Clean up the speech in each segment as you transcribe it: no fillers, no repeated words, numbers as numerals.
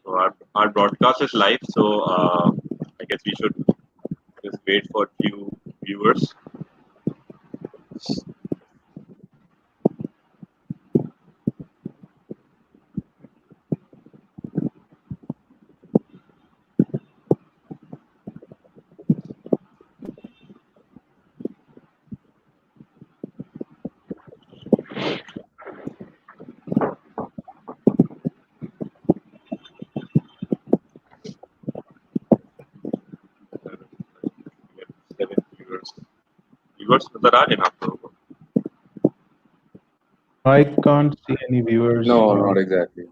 So our broadcast is live, so I guess we should just wait for few viewers. Seven viewers. Viewers नजर आ रहे हैं आप लोगों को? I can't see any viewers. No, not exactly.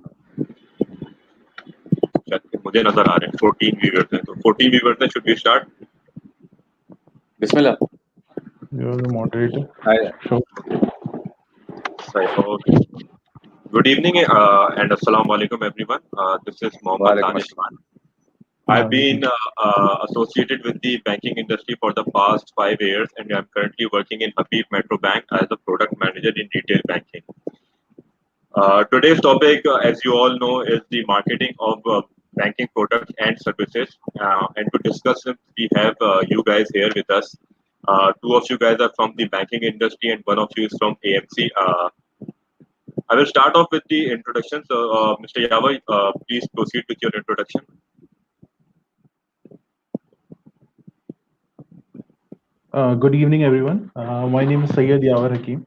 शायद मुझे नजर आ रहे हैं 14 viewers हैं, तो 14 viewers हैं. Should we start? Bismillah. You're the moderator. Hi. Sure. Okay. Good evening and assalamu alaikum everyone. This is Mohammad Walaikum Danish. I've been associated with the banking industry for the past 5 years, and I'm currently working in Habib Metro Bank as a product manager in retail banking. Today's topic, as you all know, is the marketing of banking products and services. And to discuss it, we have you guys here with us. Two of you guys are from the banking industry, and one of you is from AMC. I will start off with the introduction. So, Mr. Yawar, please proceed with your introduction. Good evening, everyone. My name is Syed Yawar Hakim.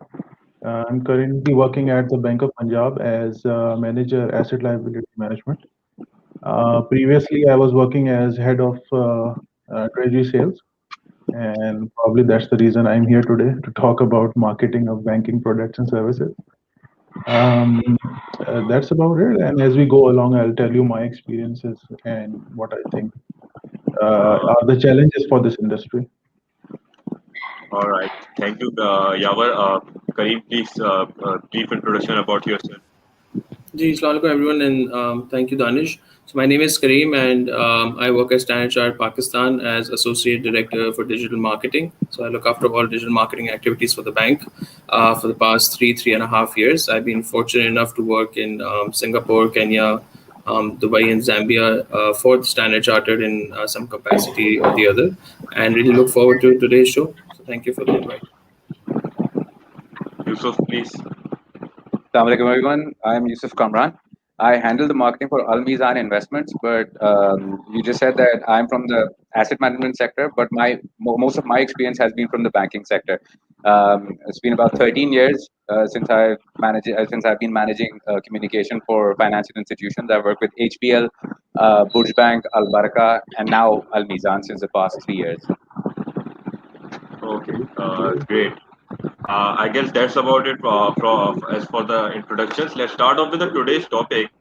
I'm currently working at the Bank of Punjab as manager asset liability management. Previously, I was working as head of treasury sales, and probably that's the reason I'm here today to talk about marketing of banking products and services. That's about it. And as we go along, I'll tell you my experiences and what I think are the challenges for this industry. All right. Thank you, Yawar. Karim, please, brief introduction about yourself. Assalamu alaikum everyone, and thank you, Danish. So my name is Karim, and I work at Standard Chartered Pakistan as Associate Director for Digital Marketing. So I look after all digital marketing activities for the bank for the past three and a half years. I've been fortunate enough to work in Singapore, Kenya, Dubai and Zambia for Standard Chartered in some capacity or the other, and really look forward to today's show. So thank you for the invite. Yousuf, please. Assalamu alaikum everyone. I'm Yousuf Kamran. I handle the marketing for Meezan Investments, but you just said that I'm from the asset management sector, but most of my experience has been from the banking sector. It's been about 13 years since I've been managing communication for financial institutions. I've worked with HBL, Burj Bank, Al Baraka, and now Al Meezan since the past 3 years. Okay, great. I guess that's about it as for the introductions. Let's start off with today's topic.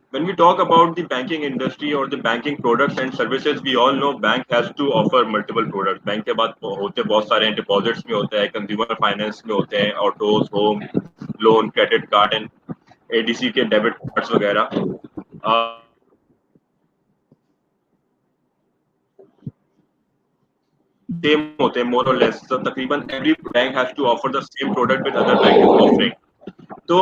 When we talk about the banking industry or the banking products and services, we all know bank has to offer multiple products. Bank के बाद होते बहुत सारे deposits में होते हैं, consumer finance में होते हैं, autos, home loan, credit card and ADC के debit cards वगैरह. Same होते हैं more or less. So तकरीबन every bank has to offer the same product with other bank is offering. तो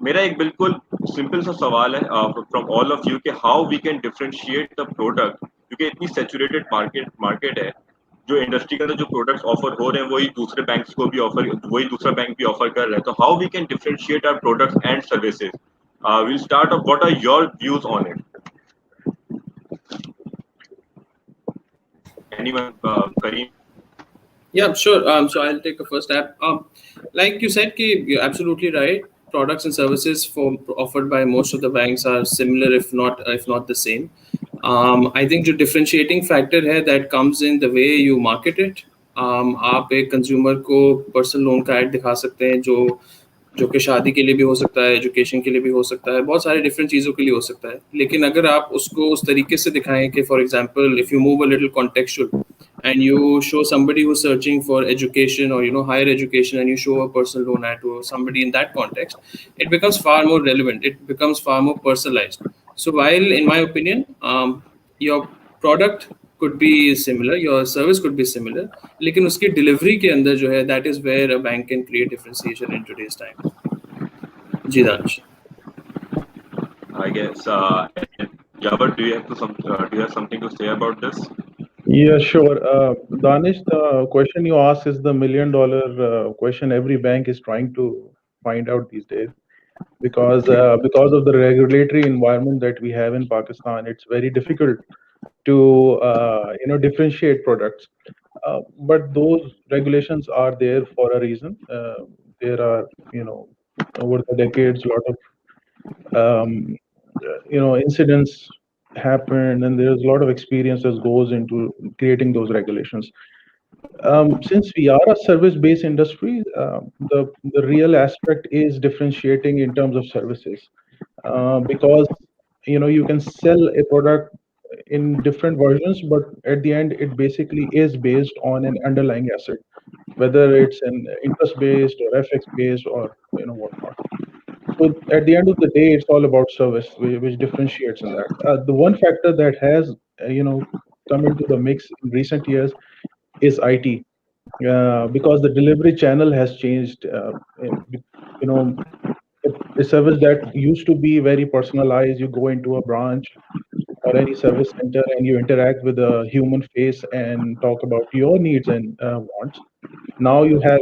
मेरा एक बिल्कुल simple सा सवाल है from all of you कि how we can differentiate the product, क्योंकि इतनी saturated market है, जो industry के अंदर जो products offer हो रहे हैं वही दूसरे banks को भी वही दूसरा bank भी offer कर रहा है. तो how we can differentiate our products and services? We'll start off. What are your views on it? Anyone, Karim? Yeah, sure. So I'll take a first step. Like you said, you're absolutely right. Products and services offered by most of the banks are similar, if not the same. I think the differentiating factor here that comes in the way you market it. आप एक consumer को personal loan का ad दिखा सकते हैं जो कि शादी के लिए भी हो सकता है, एजुकेशन के लिए भी हो सकता है, बहुत सारे डिफरेंट चीज़ों के लिए हो सकता है. लेकिन अगर आप उसको उस तरीके से दिखाएं कि for example if you move a little contextual and you show somebody who's searching for education or higher education, and you show a personal loan ad to somebody in that context, it becomes far more relevant, it becomes far more personalized. So while in my opinion your product could be similar, your service could be similar, लेकिन उसकी delivery के अंदर जो है, that is where a bank can create differentiation in today's time. जी Danish. I guess. And Yawar, do you have something to say about this? Yeah, sure. Danish, the question you ask is the $1 million question every bank is trying to find out these days, because of the regulatory environment that we have in Pakistan. It's very difficult to differentiate products. But those regulations are there for a reason. There are, over the decades, a lot of incidents happen, and there's a lot of experience that goes into creating those regulations. Since we are a service-based industry, the real aspect is differentiating in terms of services, because you can sell a product in different versions, but at the end, it basically is based on an underlying asset, whether it's an interest-based or FX-based or whatnot. So at the end of the day, it's all about service, which differentiates in that. The one factor that has come into the mix in recent years is IT, because the delivery channel has changed. You know, a service that used to be very personalized, you go into a branch or any service center and you interact with a human face and talk about your needs and wants. Now you have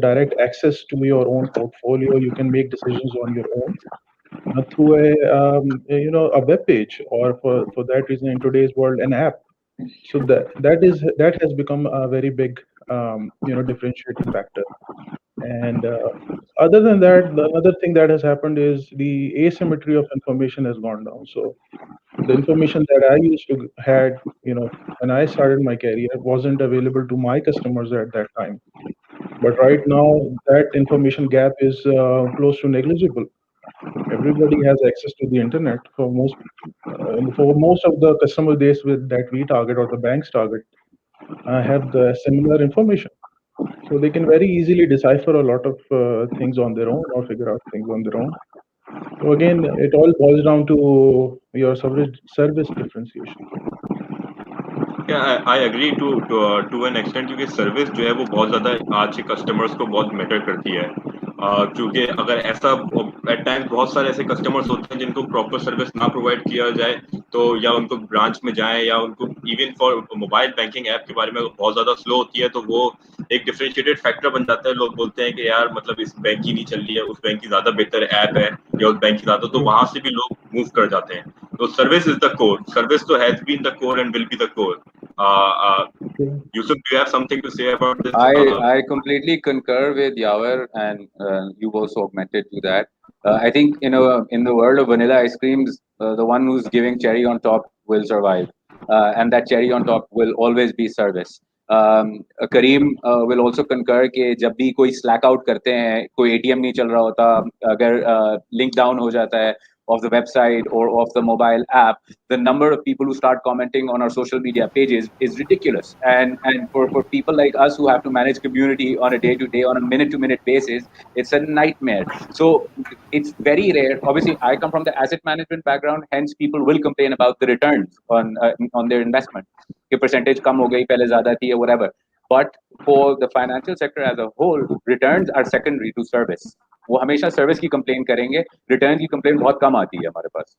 direct access to your own portfolio. You can make decisions on your own through a web page, or for that reason in today's world an app. So that has become a very big differentiating factor. And other than that, the other thing that has happened is the asymmetry of information has gone down. So the information that I used to had, when I started my career, wasn't available to my customers at that time. But right now, that information gap is close to negligible. Everybody has access to the internet. For most of the customer base that we target or the banks target, have the similar information, so they can very easily decipher a lot of things on their own or figure out things on their own. So again, it all boils down to your service differentiation. Yeah, I agree to an extent, क्योंकि service जो है वो बहुत ज़्यादा आज के customers को बहुत मैटर करती है, क्योंकि अगर ऐसा एट टाइम्स बहुत सारे ऐसे कस्टमर्स होते हैं जिनको प्रॉपर सर्विस ना प्रोवाइड किया जाए, तो या उनको ब्रांच में जाएं, या उनको even for mobile banking app के बारे में बहुत ज़्यादा स्लो होती है, तो वो एक डिफरेंशिएटेड फैक्टर बन जाता है. लोग बोलते हैं कि यार मतलब इस बैंक की नहीं चल रही है, उस बैंक की ज़्यादा बेहतर ऐप है, या उस बैंक की ज़्यादा, तो वहाँ से भी लोग मूव कर जाते हैं. तो service is the core. Service तो has been the core and will be the core. Yusuf, do you have something to say about this? I completely concur with Yawar, and you've also augmented to that. I think in the world of vanilla ice creams, the one who's giving cherry on top will survive, and that cherry on top will always be service. Karim will also concur कि जब भी कोई slack out करते हैं, कोई ATM नहीं चल रहा होता, अगर link down हो जाता है of the website or of the mobile app, the number of people who start commenting on our social media pages is ridiculous. And for people like us who have to manage community on a day-to-day, on a minute-to-minute basis, it's a nightmare. So it's very rare. Obviously, I come from the asset management background, hence people will complain about the returns on their investment. कि percentage कम हो गई, पहले ज़्यादा थी, or whatever. But for the financial sector as a whole, returns are secondary to service. वो हमेशा service की complain करेंगे, रिटर्न की कंप्लेन बहुत कम आती है हमारे पास.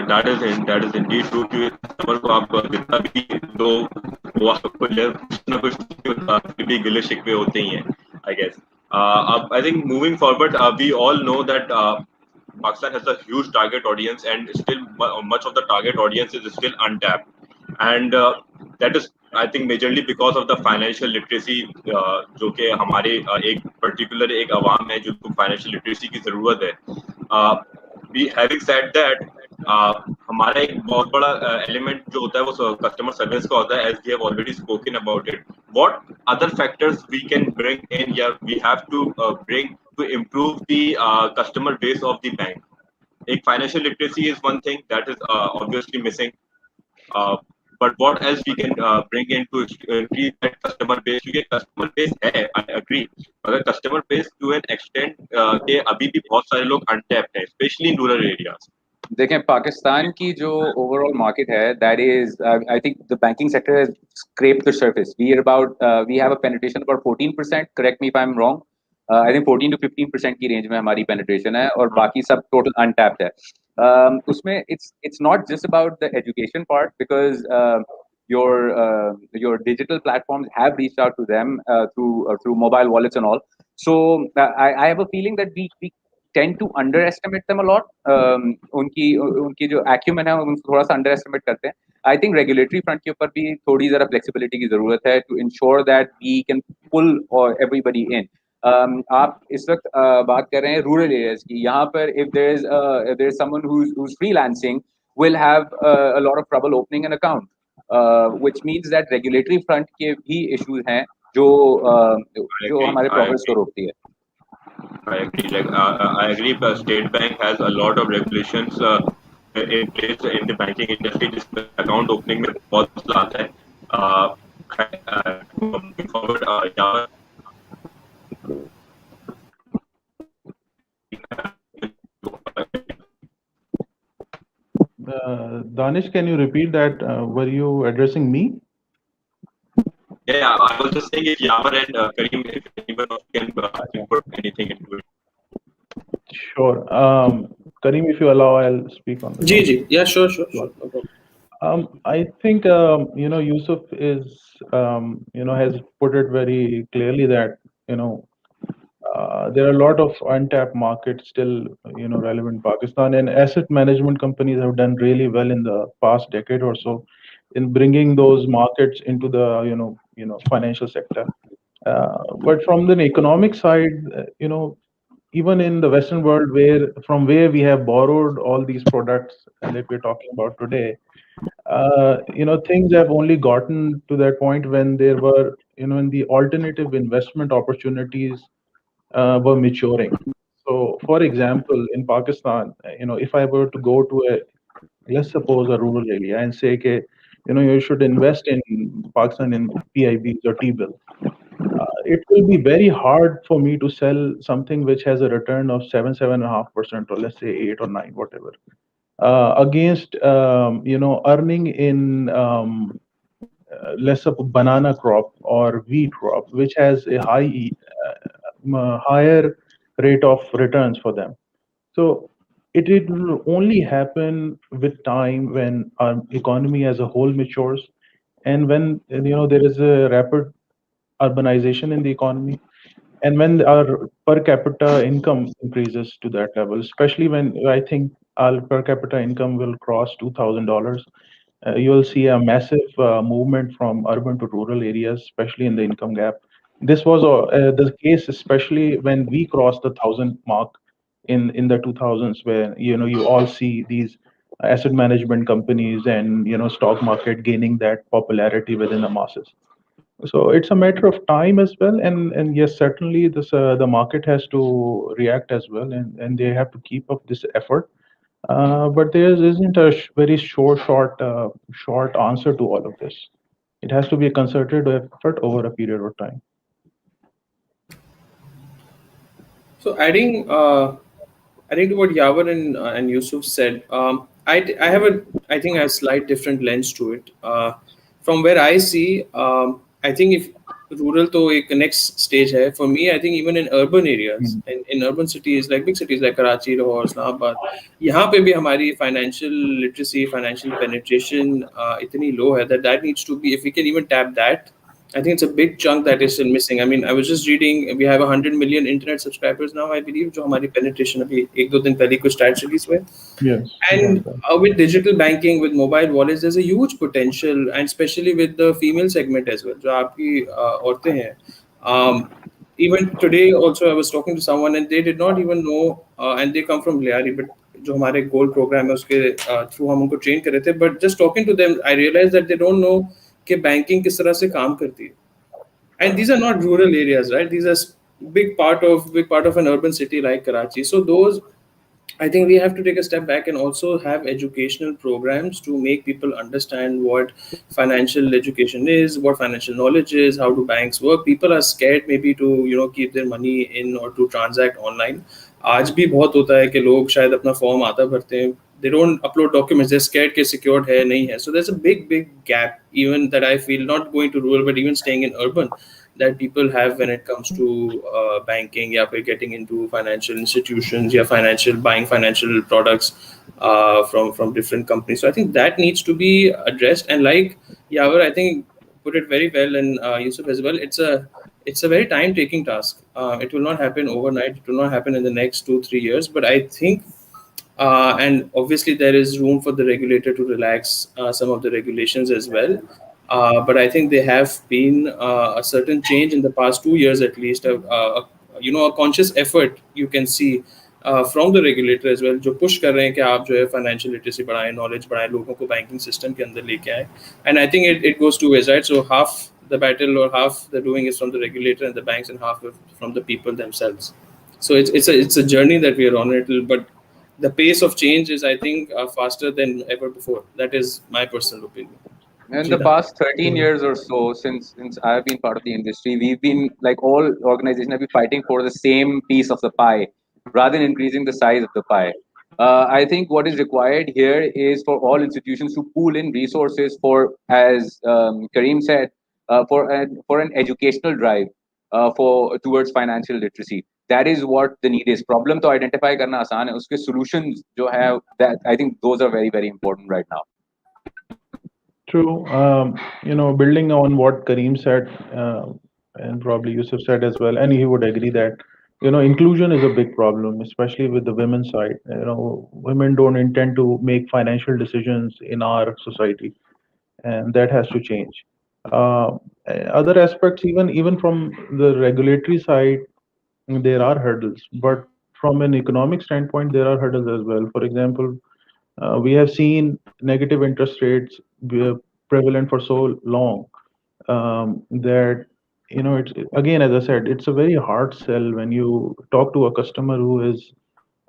That is indeed true. कि कस्टमर को आप जितना भी दो, वो आपको कुछ ना कुछ भी गिले शिकवे होते ही हैं, I guess. I think moving forward, we all know that Pakistan has a huge target audience, and still much of the target audience is still untapped, and that is, I think, majorly because of the financial literacy, जो कि हमारे एक particular एक आवाम है जिनको financial literacy की ज़रूरत है. Having said that, हमारा एक बहुत बड़ा element जो होता है वो customer service का होता है, as we have already spoken about it. What other factors we can bring in, yeah, we have to bring to improve the customer base of the bank? Like financial literacy is one thing that is obviously missing. But what else we can bring in to increase that customer base? क्योंकि customer base है, I agree, मगर customer base to an extent के अभी भी बहुत सारे लोग untapped हैं, especially in rural areas. देखें पाकिस्तान की जो ओवरऑल मार्केट है that is I think the banking sector has scraped the surface. We have a penetration about 14%. Correct me if I'm wrong. I think 14 to 15% की range में हमारी penetration है और बाकी सब total untapped है. उसमें it's not just about the education part because your digital platforms have reached out to them through mobile wallets and all. So I have a feeling that we tend to underestimate them a lot. उनकी जो acumen है उनको थोड़ा सा underestimate करते हैं. I think regulatory front के ऊपर भी थोड़ी जरा flexibility की जरूरत है to ensure that we can pull everybody in. आप इस वक्त बात कर रहे हैं rural areas की. यहाँ पर if there is someone who's freelancing will have a lot of trouble opening an account, which means that regulatory front के भी issues हैं जो हमारे progress को रोकती है. I agree. I agree. State Bank has a lot of regulations in place in the banking industry. This account opening में बहुत मसला आता है. Moving forward, Yawar, Danish, can you repeat that? Were you addressing me? yeah, I was just saying if Yawar and Karim, if anyone of you can put anything into it. Sure. Karim, if you allow, I'll speak on this. Yeah, sure. No problem. I think Yousuf is has put it very clearly that there are a lot of untapped markets still relevant in Pakistan, and asset management companies have done really well in the past decade or so in bringing those markets into the financial sector. But from the economic side, even in the Western world, from where we have borrowed all these products that we're talking about today, things have only gotten to that point when there were, when the alternative investment opportunities were maturing. So, for example, in Pakistan, if I were to go to let's suppose a rural area and say, okay, you should invest in Pakistan in PIBs or T-bill. It will be very hard for me to sell something which has a return of 7.5%, or let's say 8 or 9, whatever, against earning in let's say banana crop or wheat crop, which has a higher rate of returns for them. So it will only happen with time when our economy as a whole matures, and when there is a rapid urbanization in the economy, and when our per capita income increases to that level, especially when I think our per capita income will cross $2,000, you will see a massive movement from urban to rural areas, especially in the income gap. This was the case, especially when we crossed the 1,000 mark in the 2000s, where you all see these asset management companies and stock market gaining that popularity within the masses. So it's a matter of time as well, and yes, certainly this the market has to react as well, and they have to keep up this effort. But there isn't a very short answer to all of this. It has to be a concerted effort over a period of time. So adding to what Yawar and Yousuf said, I have I think a slight different lens to it. From where I see, I think if rural to a next stage hai, for me, I think even in urban areas, in urban cities like big cities like Karachi, Lahore, Islamabad, यहाँ पे भी हमारी financial literacy, financial penetration इतनी low है that needs to be, if we can even tap that, I think it's a big chunk that is still missing. I mean, I was just reading, we have 100 million internet subscribers now, I believe, जो हमारी penetration अभी एक दो दिन पहले कुछ stats release हुए. Yes. And with digital banking, with mobile wallets, there's a huge potential, and especially with the female segment as well, जो आपकी औरतें हैं. Even today also I was talking to someone and they did not even know, and they come from Liari, but जो हमारे gold program है उसके through हम उनको train कर रहे थे, but just talking to them, I realized that they don't know कि banking किस तरह से काम करती है. And these are not rural areas, right? These are big part of an urban city like Karachi. So those, I think we have to take a step back and also have educational programs to make people understand what financial education is, what financial knowledge is, how do banks work. People are scared maybe to keep their money in or to transact online. आज भी बहुत होता है कि लोग शायद अपना form आधा भरते हैं, they don't upload documents. They're scared कि secured है नहीं है. So there's a big gap even that I feel, not going to rural but even staying in urban, that people have when it comes to banking, या फिर getting into financial institutions, या buying financial products from different companies. So I think that needs to be addressed. And like Yawar, I think put it very well, and Yousuf as well. It's a very time-taking task. It will not happen overnight. It will not happen in the next 2-3 years. But I think, and obviously there is room for the regulator to relax some of the regulations as well. But I think there have been a certain change in the past 2 years at least. A conscious effort you can see from the regulator as well, जो push कर रहे हैं कि आप जो है financial literacy बढ़ाएं, knowledge बढ़ाएं, लोगों को banking system के अंदर लेके आए. And I think it goes two ways, right? So half the battle or half the doing is from the regulator and the banks, and half from the people themselves. So it's a journey that we are on. But the pace of change is, I think, faster than ever before. That is my personal opinion. In the past 13 years or so, since I've been part of the industry, we've been, like all organizations, have been fighting for the same piece of the pie rather than increasing the size of the pie. I think what is required here is for all institutions to pool in resources for, as Karim said, for an educational drive towards financial literacy. That is what the need is. Problem to identify karna aasan hai, uske solutions jo hai, that I think those are very, very important right now. True. Building on what Karim said, and probably Yousuf said as well, and he would agree that, inclusion is a big problem, especially with the women's side. Women don't intend to make financial decisions in our society, and that has to change. Other aspects, even from the regulatory side, there are hurdles, but from an economic standpoint, there are hurdles as well. For example, we have seen negative interest rates be prevalent for so long that it's, again, as I said, it's a very hard sell when you talk to a customer who is,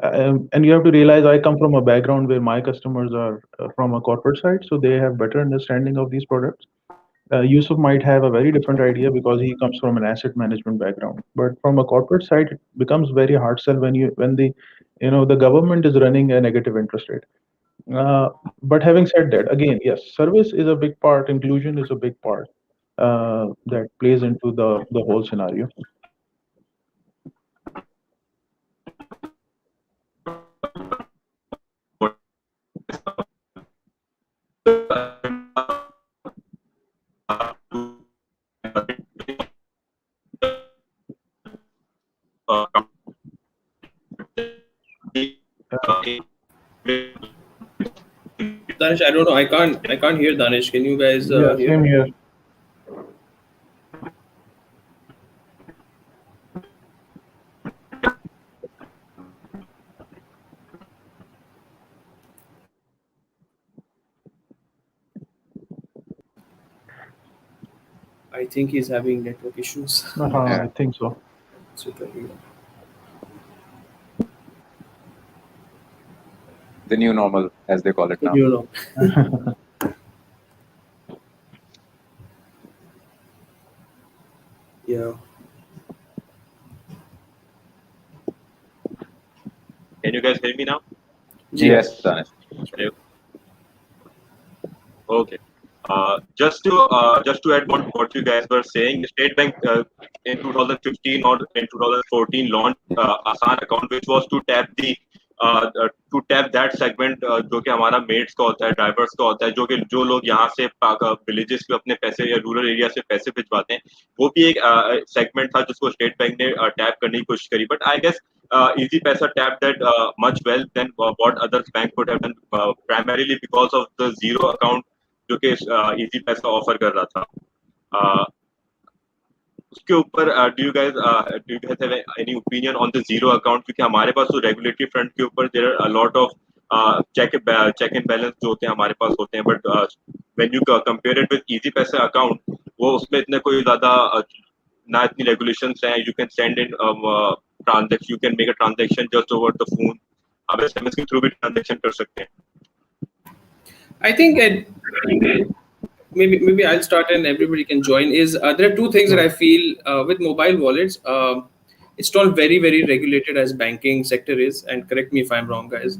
and you have to realize I come from a background where my customers are from a corporate side, so they have better understanding of these products. Yusuf might have a very different idea because he comes from an asset management background. But from a corporate side, it becomes very hard sell when the government is running a negative interest rate. But having said that, again, yes, service is a big part, inclusion is a big part that plays into the whole scenario. Danish, I don't know. I can't hear Danish. Can you guys Yeah, hear? same here. I think he's having network issues. I think so. Super. The new normal, as they call it now. You know. Yeah. Can you guys hear me now? Yes, Danish. Okay. Just to add on what you guys were saying, State Bank in 2015 or in 2014 launched Asan account, which was to tap that segment जो कि हमारा maids का होता है, drivers का होता है, जो लोग यहाँ से विलेजेस पे अपने पैसे या रूरल एरिया से पैसे भिजवाते हैं, वो भी एक सेगमेंट था जिसको स्टेट बैंक ने टैप करने की कोशिश करी. But I guess Easy Paisa tapped that much well than what others bank would have done, primarily because of the zero account जो कि Easy Paisa ऑफर कर रहा था. उसके ऊपर do you guys have any opinion on the zero account? क्योंकि हमारे पास तो regulatory front के ऊपर there are a lot of check and balance जो होते हैं हमारे पास होते हैं, but when you compare it with Easy Paisa account, वो उसमें इतने कोई ज़्यादा ना इतनी regulations हैं. You can send in transaction, you can make a transaction just over the phone. आप SMS के through भी transaction कर सकते हैं. I think maybe I'll start and everybody can join. There are two things that I feel with mobile wallets. It's not very regulated as banking sector is, and correct me if I'm wrong, guys.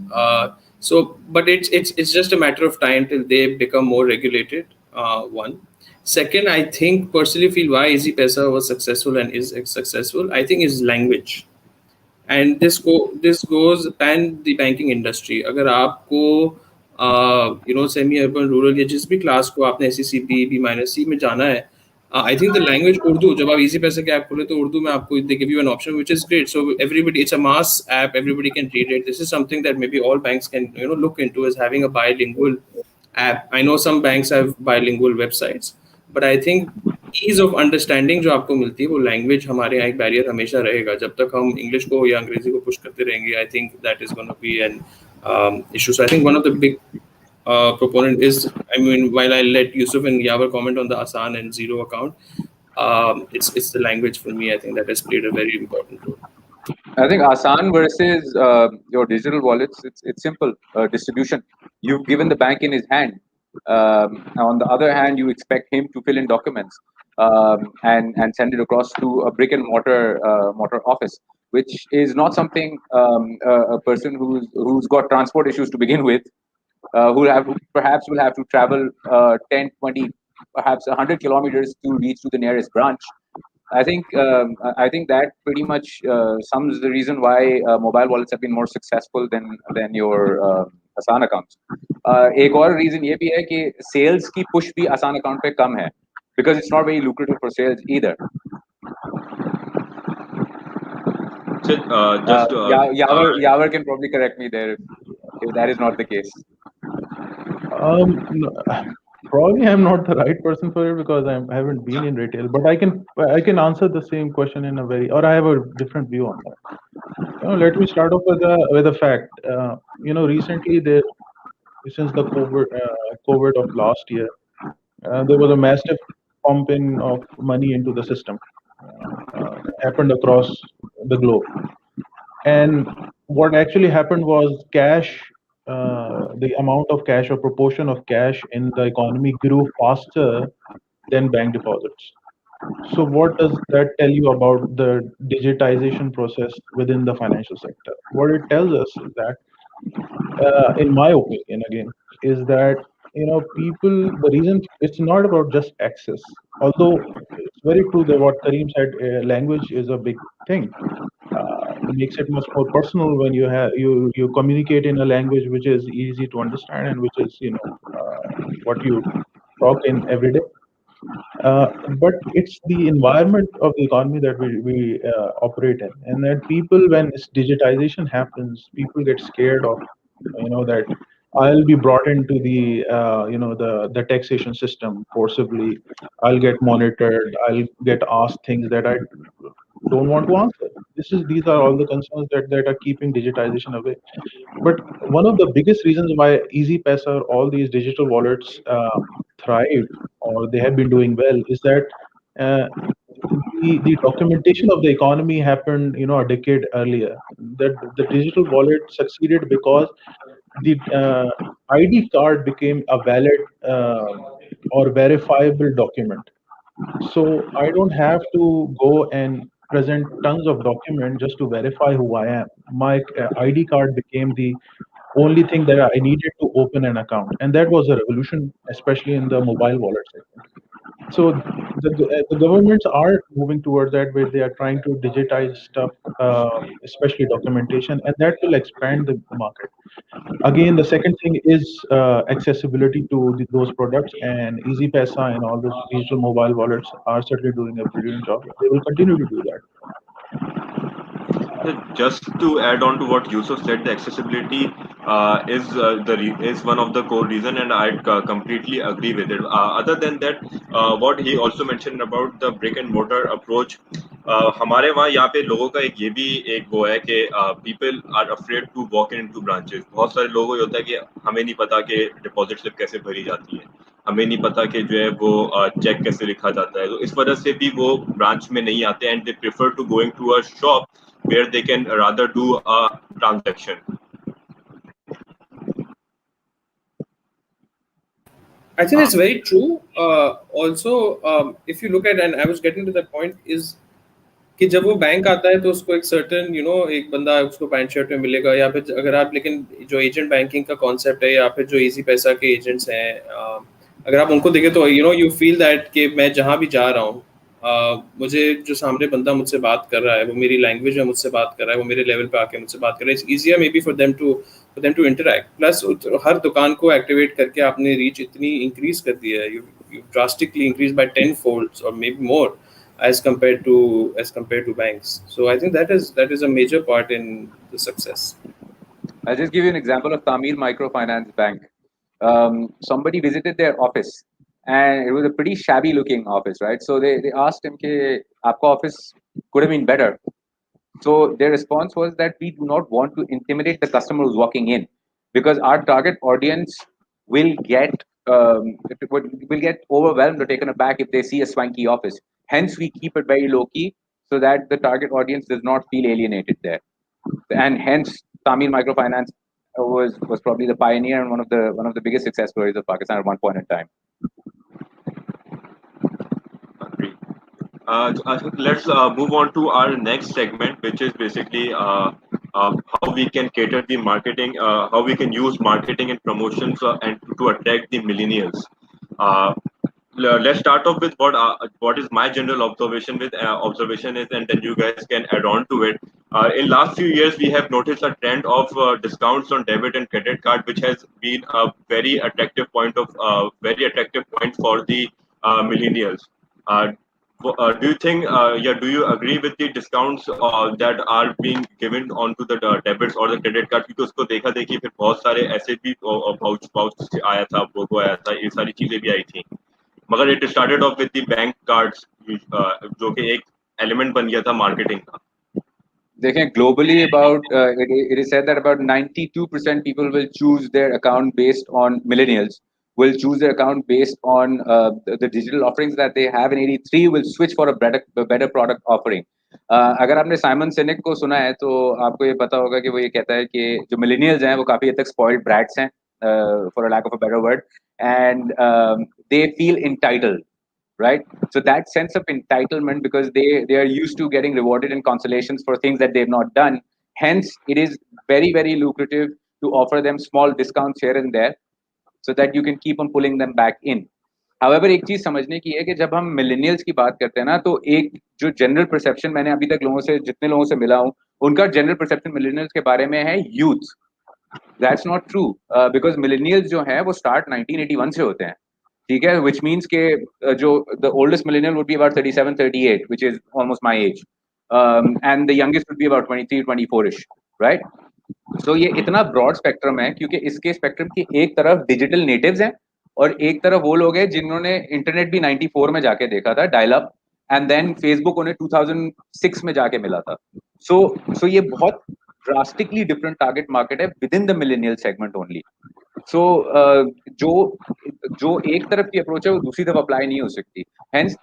So, but it's just a matter of time till they become more regulated. One. Second, I think personally feel why Easy Pesa was successful and is successful. I think is language. And this goes pan the banking industry. अगर आपको semi urban rural या जिस भी class को आपने SEC B-C में जाना है, I think the language Urdu, जब आप इजी पैसे के ऐप खोले तो उर्दू में आपको they give you an option which is great. So everybody, it's a mass app, everybody can read it. This is something that maybe all banks can look into, as having a bilingual app. I know some banks have bilingual websites, but I think ease of understanding जो आपको मिलती है वो language हमारे यहाँ एक barrier हमेशा रहेगा. जब तक हम इंग्लिश को या अंग्रेजी को पुश करते रहेंगे, I think that is going to be an issue. So I think one of the big proponent is, I mean, while I let Yousuf and Yawar comment on the Asan and Zero account, it's the language for me. I think that has played a very important role. I think Asan versus your digital wallets, it's simple distribution. You've given the bank in his hand. On the other hand, you expect him to fill in documents and send it across to a brick and mortar office, which is not something a person who's got transport issues to begin with, who perhaps will have to travel 10, 20, perhaps 100 kilometers to reach to the nearest branch. I think that pretty much sums the reason why mobile wallets have been more successful than your आसान accounts. एक और reason ये भी है कि sales की push भी आसान account पे कम है, because it's not very lucrative for sales either. Yawar can probably correct me there if that is not the case. No, probably I'm not the right person for it because I haven't been in retail, but I can answer the same question in a very, or I have a different view on that. Let me start off with a fact. Recently since the COVID of last year, there was a massive pumping of money into the system. Happened across the globe, and what actually happened was cash. The amount of cash or proportion of cash in the economy grew faster than bank deposits. So what does that tell you about the digitization process within the financial sector? What it tells us is that, in my opinion, again, is that people. The reason it's not about just access, although it's very true that what Karim said, language is a big thing. It makes it much more personal when you communicate in a language which is easy to understand and which is what you talk in every day. But it's the environment of the economy that we operate in, and that people, when digitization happens, people get scared of that I'll be brought into the taxation system forcibly. I'll get monitored. I'll get asked things that I don't want to answer. These are all the concerns that are keeping digitization away. But one of the biggest reasons why Easy Paisa or all these digital wallets thrive, or they have been doing well, is that the documentation of the economy happened a decade earlier. That the digital wallet succeeded because the ID card became a valid or verifiable document. So I don't have to go and present tons of documents just to verify who I am. My ID card became the only thing that I needed to open an account, and that was a revolution, especially in the mobile wallet segment. So the governments are moving towards that, where they are trying to digitize stuff, especially documentation, and that will expand the market. Again, the second thing is accessibility to those products, and Easy Pesa and all those digital mobile wallets are certainly doing a brilliant job. They will continue to do that. Just to add on to what Yousuf said, the accessibility is one of the core reason, and I completely agree with it. Other than that, what he also mentioned about the brick and mortar approach, हमारे वहाँ यहाँ पे लोगों का एक ये भी एक वो है कि people are afraid to walk into branches. बहुत सारे लोगों को ये होता है कि हमें नहीं पता कि डिपॉजिट स्लिप कैसे भरी जाती है, हमें नहीं पता कि जो है वो चेक कैसे लिखा जाता है, तो इस वजह से भी वो ब्रांच में नहीं आते, and they prefer to going to a shop where they can rather do a transaction. I think it's very true. Also, if you look at, and I was getting to that point, is कि जब वो bank आता है तो उसको एक certain एक बंदा उसको पैंट शर्ट में मिलेगा, या फिर अगर आप, लेकिन जो एजेंट बैंकिंग का कॉन्सेप्ट है, या फिर जो इजी पैसा के एजेंट्स हैं, अगर आप उनको देखें तो यू फील दैट कि मैं जहाँ भी जा रहा हूँ, मुझे जो सामने बंदा मुझसे बात कर रहा है वो मेरी लैंग्वेज में मुझसे बात कर रहा है, वो मेरे लेवल पे आके मुझसे बात कर रहा है. It's easier maybe for them to interact. Plus हर दुकान को एक्टिवेट करके आपने रीच इतनी इंक्रीज कर दी है, you drastically increase by 10 folds or maybe more as compared to banks. So I think that is a major part in the success. I'll just give you an example of Tamir Microfinance Bank. Somebody visited their office, and it was a pretty shabby looking office, right? So they asked him, "Ke, aapka office could have been better." So their response was that we do not want to intimidate the customer who's walking in, because our target audience will get will get overwhelmed or taken aback if they see a swanky office. Hence, we keep it very low key so that the target audience does not feel alienated there. And hence, Tamir Microfinance was probably the pioneer and one of the biggest success stories of Pakistan at one point in time. Agree. Let's move on to our next segment, which is basically how we can cater the marketing, how we can use marketing and promotions and to attract the millennials. Uh, let's start off with what is my general observation is, and then you guys can add on to it. In last few years, we have noticed a trend of discounts on debit and credit card, which has been a very attractive point for the millennials. Uh, do you think, do you agree with the discounts that are being given onto the debits or the credit card? क्योंकि उसको देखा देखी फिर बहुत सारे ऐसे भी pouch आया था, लोगो आया था, ये सारी चीजें भी आई थी. मगर it started off with the bank cards, जो कि एक एलिमेंट बन गया था मार्केटिंग का. Dekheng, globally, it is said that about 92% people will choose their account based on millennials will choose their account based on the digital offerings that they have, and 83 will switch for a better product offering. अगर आपने Simon सिनेक को सुना है तो आपको ये पता होगा कि वो ये कहता है कि जो मिलेनियल्स हैं वो काफी हद तक स्पॉइल्ड ब्रैट्स हैं, for a lack of a better word, and they feel entitled, right? So that sense of entitlement, because they are used to getting rewarded in consolations for things that they've not done. Hence, it is very, very lucrative to offer them small discounts here and there, so that you can keep on pulling them back in. However, एक चीज समझने की है कि जब हम millennials की बात करते हैं ना, तो एक जो जनरल परसेप्शन मैंने अभी तक जितने लोगों से मिला हूँ, उनका जनरल परसेप्शन मिलेनियल्स के बारे में है youth. That's not true, because millennials जो हैं वो start 1981 से होते हैं, ठीक है, which means के जो the oldest millennial would be about 37, 38, which is almost my age, and the youngest would be about 23, 24ish, right? So ये इतना broad spectrum है क्योंकि इसके spectrum की एक तरफ digital natives हैं और एक तरफ वो लोग हैं जिन्होंने इंटरनेट भी 94 में जाके देखा था, dial up, and then Facebook उन्हें 2006 में जाके मिला था. सो ये बहुत drastically different target market है within the millennial segment only. So जो एक तरफ की अप्रोच है वो दूसरी तरफ अप्लाई नहीं हो सकती. Hence,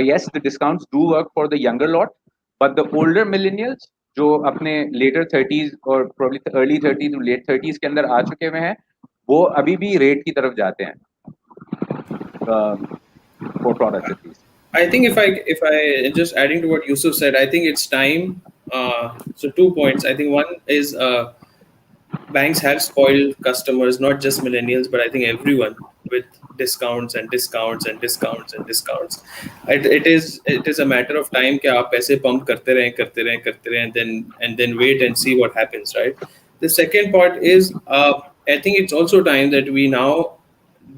yes, the discounts do work for the younger lot, but the older millennials जो अपने later 30s और probably early 30s to late 30s के अंदर आ चुके हुए हैं, वो अभी भी रेट की तरफ जाते हैं for products at least. I think if I just adding to what Yousuf said, I think it's time. So 2 points. I think one is banks have spoiled customers, not just millennials, but I think everyone, with discounts and discounts and discounts and discounts. It is a matter of time कि आप पैसे pump करते रहें, and then wait and see what happens, right? The second part is I think it's also time that we now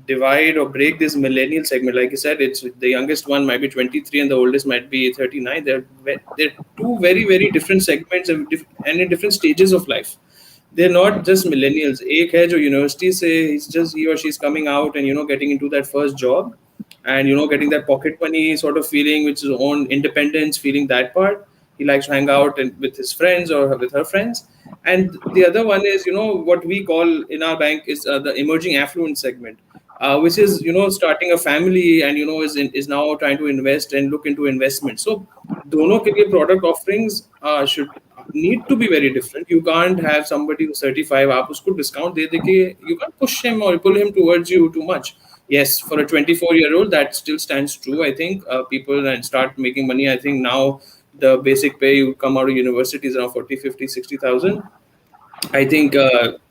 divide or break this millennial segment. Like you said, it's the youngest one might be 23 and the oldest might be 39. They're two very, very different segments and in different stages of life. They're not just millennials. एक है जो university से it's just he or she's coming out and getting into that first job and getting that pocket money sort of feeling, which is own independence, feeling that part. He likes to hang out with his friends or with her friends. And the other one is what we call in our bank is the emerging affluent segment, which is starting a family and is now trying to invest and look into investment. So dono ke liye product offerings should need to be very different. You can't have somebody who's 35, aap usko discount de ke you can't push him or pull him towards you too much. Yes, for a 24-year-old that still stands true. I think people and start making money. I think now the basic pay you come out of university is around 40, 50, 60,000. I think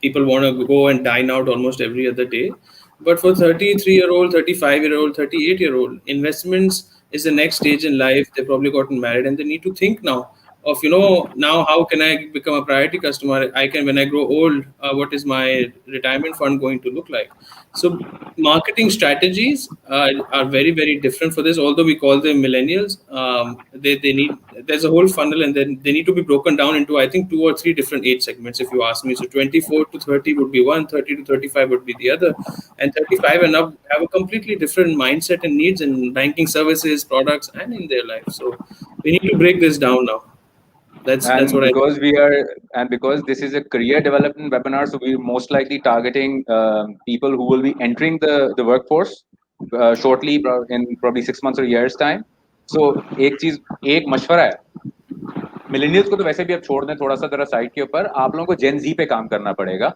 people want to go and dine out almost every other day. But for 33-year-old, 35-year-old, 38-year-old, investments is the next stage in life. They've probably gotten married and they need to think now of, now how can I become a priority customer? I can, when I grow old, what is my retirement fund going to look like? So marketing strategies are very, very different for this. Although we call them millennials, they need, there's a whole funnel, and then they need to be broken down into, I think, 2 or 3 different age segments, if you ask me. So 24 to 30 would be one, 30 to 35 would be the other, and 35 and up have a completely different mindset and needs in banking services, products, and in their life. So we need to break this down now. That's And what I think. because this is a career development webinar, so we're most likely targeting people who will be entering the workforce shortly, in probably 6 months or a year's time. So एक मशवरा है, millennials को तो वैसे भी अब छोड़ दें थोड़ा सा जरा साइड के ऊपर, आप लोगों को जेन जी पे काम करना पड़ेगा.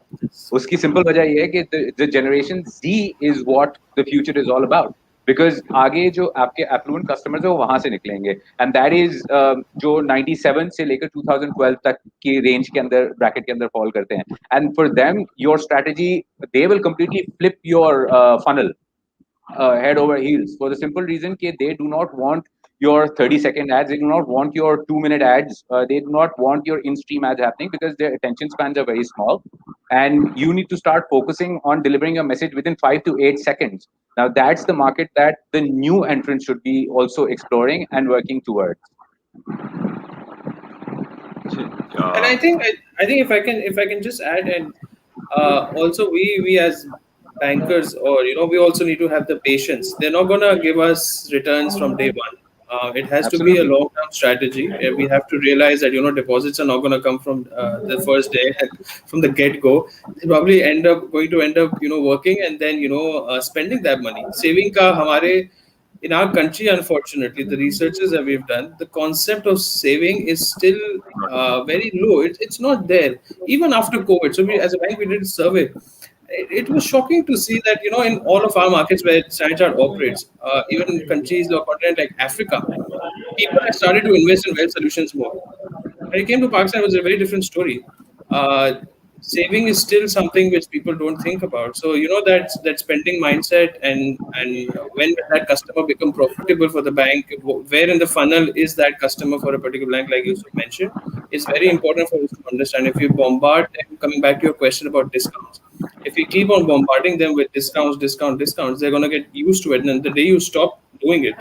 उसकी सिंपल वजह ये है कि the generation Z is what the future is all about, because आगे जो आपके एफ्लुएंट कस्टमर्स है वो वहां से निकलेंगे, एंड दैट इज जो 97 से लेकर 2012 तक की रेंज के अंदर, ब्रैकेट के अंदर फॉल करते हैं. And for them your strategy, they will completely flip your funnel head over heels, for the simple reason that they do not want your 30-second ads, they do not want your 2-minute ads, they do not want your in-stream ads happening, because their attention spans are very small, and you need to start focusing on delivering a message within 5 to 8 seconds. Now that's the market that the new entrants should be also exploring and working towards. And I think if I can just add, and also we as bankers, or we also need to have the patience. They're not gonna give us returns from day one. It has to be a Absolutely. long-term strategy. We have to realize that deposits are not going to come from the first day and from the get-go. They probably going to end up working, and then spending that money. Saving ka hamare in our country, unfortunately, the researches that we've done, the concept of saving is still very low. It's not there even after COVID. So we, as a bank, we did a survey. It was shocking to see that in all of our markets where StanChart operates, even in countries or continent like Africa, people have started to invest in wealth solutions more. When it came to Pakistan, it was a very different story. Saving is still something which people don't think about. So that spending mindset, and when will that customer become profitable for the bank? Where in the funnel is that customer for a particular bank, like Yousuf mentioned? It's very important for us to understand. If you bombard them, coming back to your question about discounts, if we keep on bombarding them with discounts, they're going to get used to it. And the day you stop doing it,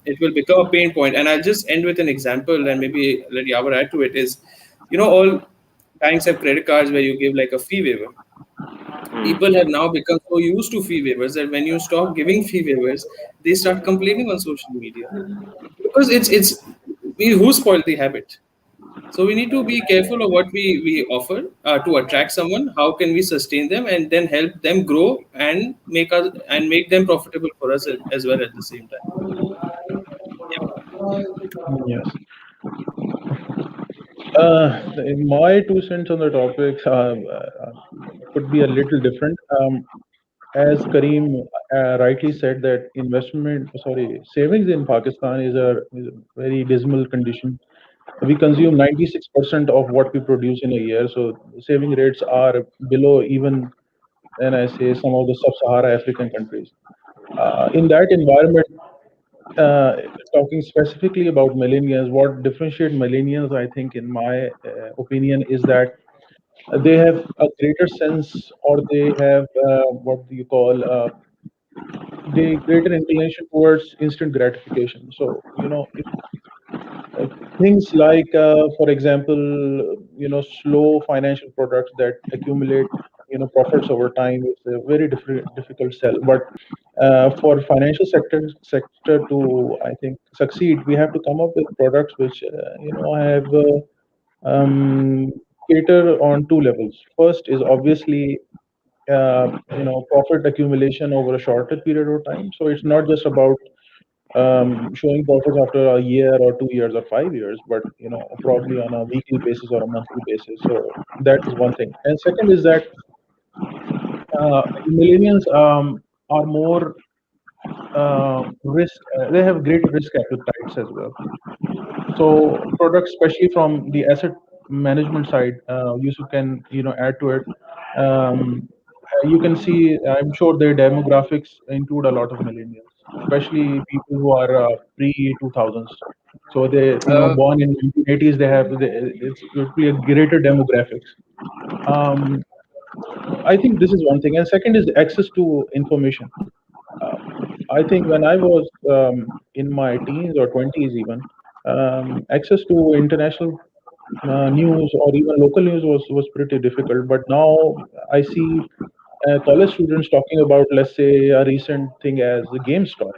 it will become a pain point. And I'll just end with an example, and maybe let Yawar add to it. Is all banks have credit cards where you give like a fee waiver. People have now become so used to fee waivers that when you stop giving fee waivers, they start complaining on social media, because it's who spoiled the habit. So we need to be careful of what we offer to attract someone. How can we sustain them and then help them grow and make them profitable for us as well at the same time. Yes. My 2 cents on the topic could be a little different. As Karim rightly said, that savings in Pakistan is a very dismal condition. We consume 96% of what we produce in a year, so saving rates are below even, and I say, some of the sub-Sahara African countries. In that environment, talking specifically about millennials, what differentiates millennials, I think, in my opinion, is that they have a greater sense, or they have what do you call the greater inclination towards instant gratification. So if things like, for example, slow financial products that accumulate profits over time is a very difficult sell. But for financial sector to, I think, succeed, we have to come up with products which have cater on 2 levels. First is obviously profit accumulation over a shorter period of time. So it's not just about showing profits after a year or 2 years or 5 years, but probably on a weekly basis or a monthly basis. So that is one thing. And second is that millennials are more risk. They have great risk appetites as well. So products, especially from the asset management side, Yusuf can add to it. Um, you can see, I'm sure their demographics include a lot of millennials, especially people who are pre 2000s. So they born in 1980s. It's totally a greater demographics. Um, I think this is one thing, and second is access to information. Uh, I think when I was in my teens or 20s, even access to international news or even local news was pretty difficult. But now I see college students talking about, let's say, a recent thing as the GameStop,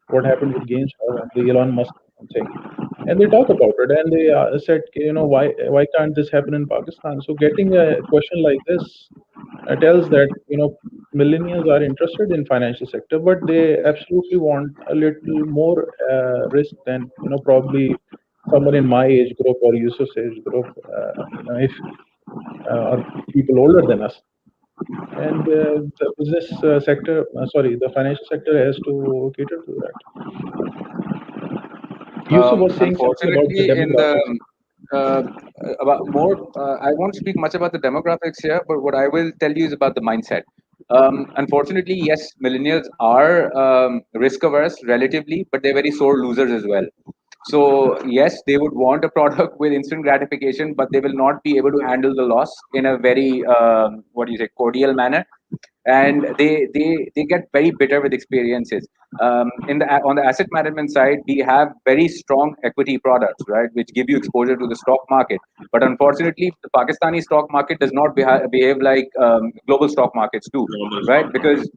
what happened with GameStop and the Elon Musk thing, and they talk about it and they said, why can't this happen in Pakistan? So getting a question like this tells that millennials are interested in financial sector, but they absolutely want a little more risk than probably someone in my age group or Yusuf's age group, if or people older than us. And the business sector, sorry, the financial sector has to cater to that. Yusuf was saying something about the Unfortunately, in the demographics. uh, about more, I won't speak much about the demographics here, but what I will tell you is about the mindset. Unfortunately, yes, millennials are risk averse relatively, but they're very sore losers as well. So yes, they would want a product with instant gratification, but they will not be able to handle the loss in a very what do you say, cordial manner, and they get very bitter with experiences. In the on the asset management side, we have very strong equity products, right, which give you exposure to the stock market. But unfortunately, the Pakistani stock market does not behave like global stock markets do, Normal right? stock. Because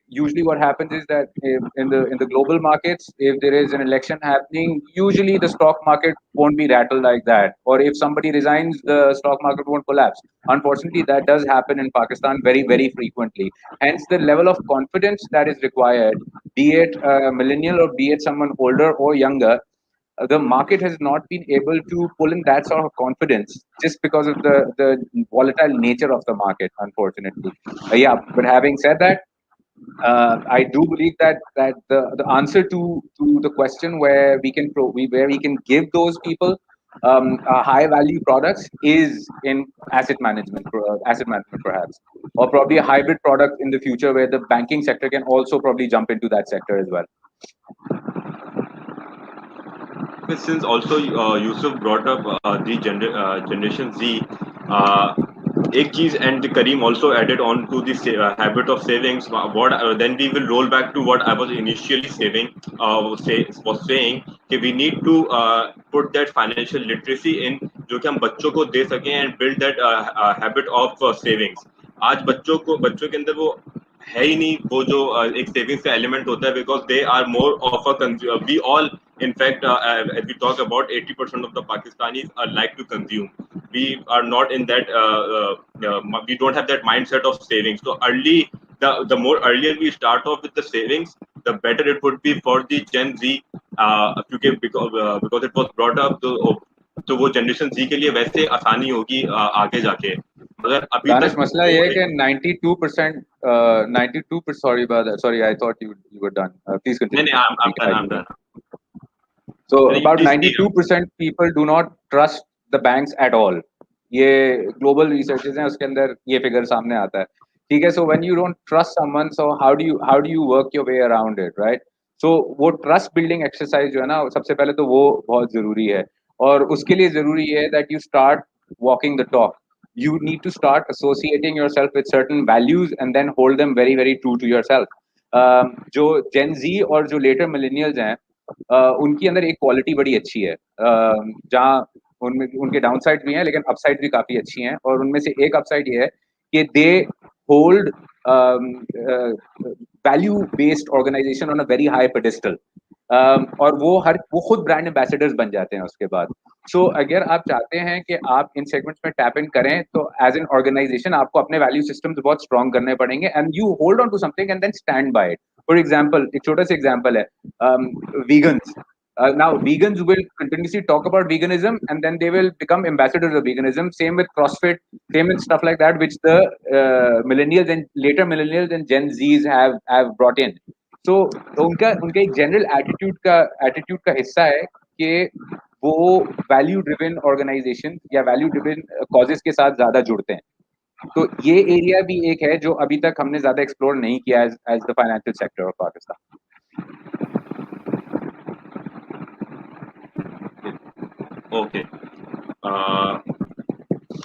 usually what happens is that if in the global markets, if there is an election happening, usually the stock market won't be rattled like that, or if somebody resigns, the stock market won't collapse. Unfortunately, that does happen in Pakistan very, very frequently. Hence, the level of confidence that is required, be it a millennial or be it someone older or younger, the market has not been able to pull in that sort of confidence just because of the volatile nature of the market, unfortunately. Yeah, but having said that, I do believe that the answer to the question where where we can give those people high value products is in asset management perhaps, or probably a hybrid product in the future where the banking sector can also probably jump into that sector as well. Since also Yusuf brought up the generation Z, uh, एक चीज and Karim also added on to the habit of savings. What then we will roll back to what I was initially was saying कि we need to put that financial literacy in जो कि हम बच्चों को दे सकें and build that habit of savings. आज बच्चों के अंदर वो है ही नहीं वो जो एक सेविंग्स का एलिमेंट होता है because they are more of a we all in fact as we talk about 80% of the Pakistanis are like to consume. We are not in that we don't have that mindset of savings. So the more earlier we start off with the savings, the better it would be for the Gen Z, because it was brought up तो वो generation जी के लिए वैसे आसानी होगी आगे जाके मगर अभी दानिश तक मसला ये है कि 92% 92% sorry about that, sorry, I thought you were done. Please नहीं continue. नहीं I'm done. So नहीं, about please 92% people do not trust the banks at all. ये global researches हैं, उसके अंदर ये figure सामने आता है. ठीक है, so when you don't trust someone, so how do you work your way around it, right? So वो trust building exercise जो है ना, सबसे पहले तो वो बहुत जरूरी है, और उसके लिए जरूरी है that you start walking the talk. You need to start associating yourself with certain values and then hold them very, very true to yourself. जो Gen Z और जो later millennials हैं, उनकी अंदर एक क्वालिटी बड़ी अच्छी है, जहाँ उनमें उनके डाउन साइड भी हैं लेकिन अपसाइड भी काफी अच्छी हैं, और उनमें से एक अपसाइड ये है कि they hold value based organization on a very high pedestal, और वो खुद ब्रांड एम्बेसडर्स बन जाते हैं उसके बाद. सो अगर आप चाहते हैं कि आप इन सेगमेंट्स में टैप इन करें, तो एज एन ऑर्गेनाइजेशन आपको अपने वैल्यू सिस्टम्स बहुत स्ट्रॉन्ग करने पड़ेंगे, and you hold on to something and then stand by it. For example, एक छोटा सा एग्जाम्पल है, vegans. Now vegans will continuously talk about veganism and then they will become ambassadors of veganism. Same with CrossFit, same with stuff like that, which the millennials and later millennials and Gen Zs have brought in. So उनका एक general attitude का हिस्सा है कि वो value driven organisation या value driven causes के साथ ज्यादा जुड़ते हैं. तो ये एरिया भी एक है जो अभी तक हमने ज्यादा एक्सप्लोर नहीं किया as the financial sector of Pakistan. Okay. Uh,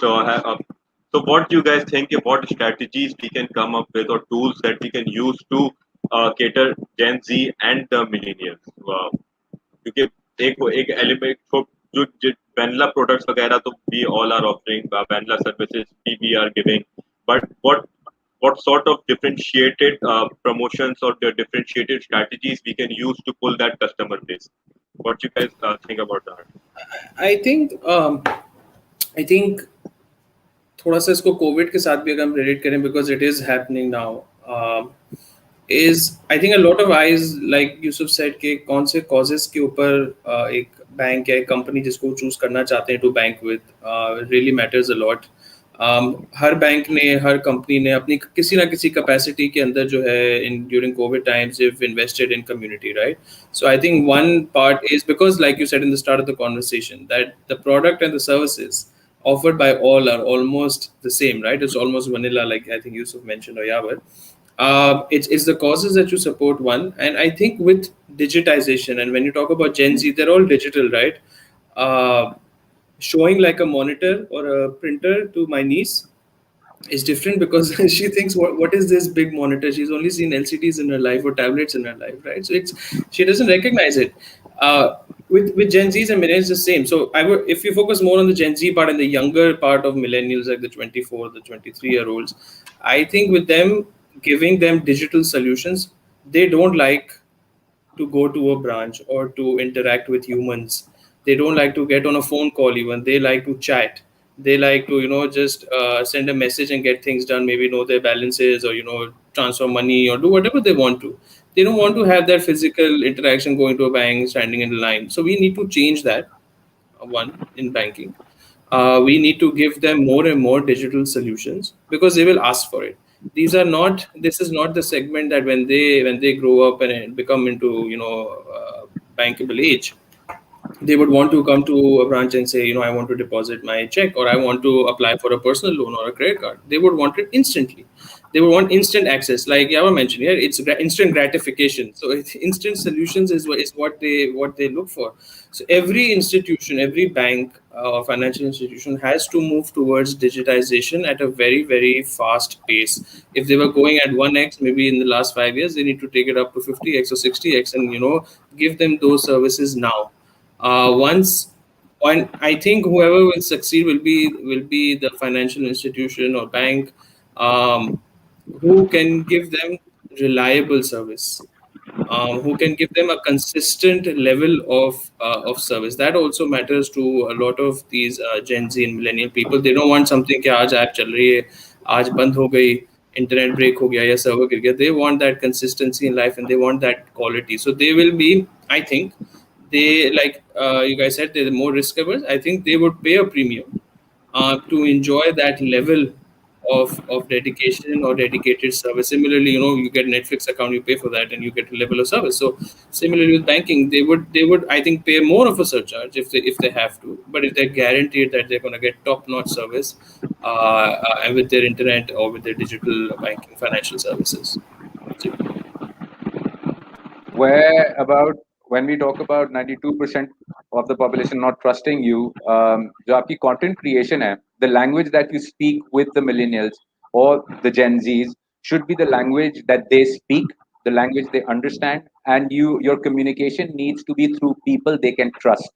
so what do you guys think? What strategies we can come up with or tools that we can use to cater Gen Z and the millennials? क्योंकि एक element जो vanilla products वगैरह तो we all are offering, vanilla services we are giving, but what sort of differentiated promotions or the differentiated strategies we can use to pull that customer base? What you guys think about that? I think थोड़ा सा इसको Covid के साथ भी अगर हम relate करें, because it is happening now, is I think a lot of eyes, like Yousuf said, कि कौन से causes के ऊपर एक बैंक या एक कंपनी जिसको चूज करना चाहते हैं to bank with really matters a lot. हर बैंक ने, हर कंपनी ने अपनी किसी ना किसी कैपेसिटी के अंदर जो है in during Covid times they've invested in community, right? So I think one part is because, like you said in the start of the conversation, that the product and the services offered by all are almost the same, right? It's almost vanilla, like I think Yousuf mentioned, or Yawar. It's the causes that you support, one. And I think with digitization, and when you talk about Gen Z, they're all digital, right? Showing like a monitor or a printer to my niece is different because she thinks, what is this big monitor? She's only seen LCDs in her life or tablets in her life, right? So she doesn't recognize it. With Gen Zs and millennials, the same. So if you focus more on the Gen Z part and the younger part of millennials, like the 24, the 23-year-olds, I think with them, giving them digital solutions, they don't like to go to a branch or to interact with humans. They don't like to get on a phone call even. They like to chat. They like to, just send a message and get things done, maybe know their balances or, transfer money or do whatever they want to. They don't want to have that physical interaction, going to a bank, standing in line. So we need to change that, one, in banking. We need to give them more and more digital solutions because they will ask for it. This is not the segment that when they grow up and become into bankable age, they would want to come to a branch and say, I want to deposit my check, or I want to apply for a personal loan or a credit card. They would want it instantly. They would want instant access, like Yawar mentioned here. It's instant gratification. So instant solutions is what they look for. So every institution, every bank or financial institution has to move towards digitization at a very, very fast pace. If they were going at 1x, maybe in the last 5 years, they need to take it up to 50x or 60x and give them those services now. One, I think whoever will succeed will be the financial institution or bank who can give them reliable service, who can give them a consistent level of service. That also matters to a lot of these Gen Z and millennial people. They don't want something कि आज app चल रही है, आज बंद हो गई, internet break हो गया या server गिर गया. They want that consistency in life and they want that quality. So they will be, I think, they, like you guys said, they're more risk averse. I think they would pay a premium to enjoy that level of dedication or dedicated service. Similarly, you get Netflix account, you pay for that, and you get a level of service. So similarly with banking, they would I think pay more of a surcharge if they have to, but if they're guaranteed that they're going to get top notch service and with their internet or with their digital banking financial services. Where about when we talk about 92% of the population not trusting you, जो आपकी content creation है, the language that you speak with the millennials or the Gen Zs should be the language that they speak, the language they understand, and your communication needs to be through people they can trust.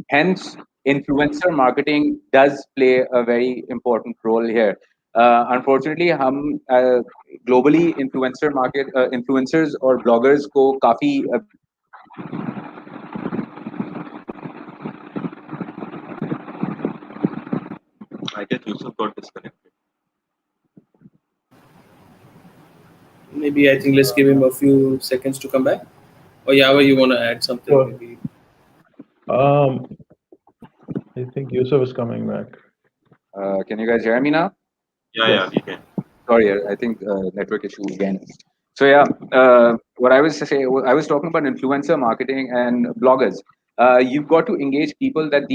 Hence, influencer marketing does play a very important role here. Unfortunately, हम globally influencers और bloggers को काफी I guess Yousuf got disconnected. Maybe I think let's give him a few seconds to come back. Or Yawar, you want to add something? Sure. Maybe. I think Yousuf is coming back. Can you guys hear me now? Yeah, we can. Sorry, I think network issue again. So yeah, what I was talking about influencer marketing and bloggers. You've got to engage people that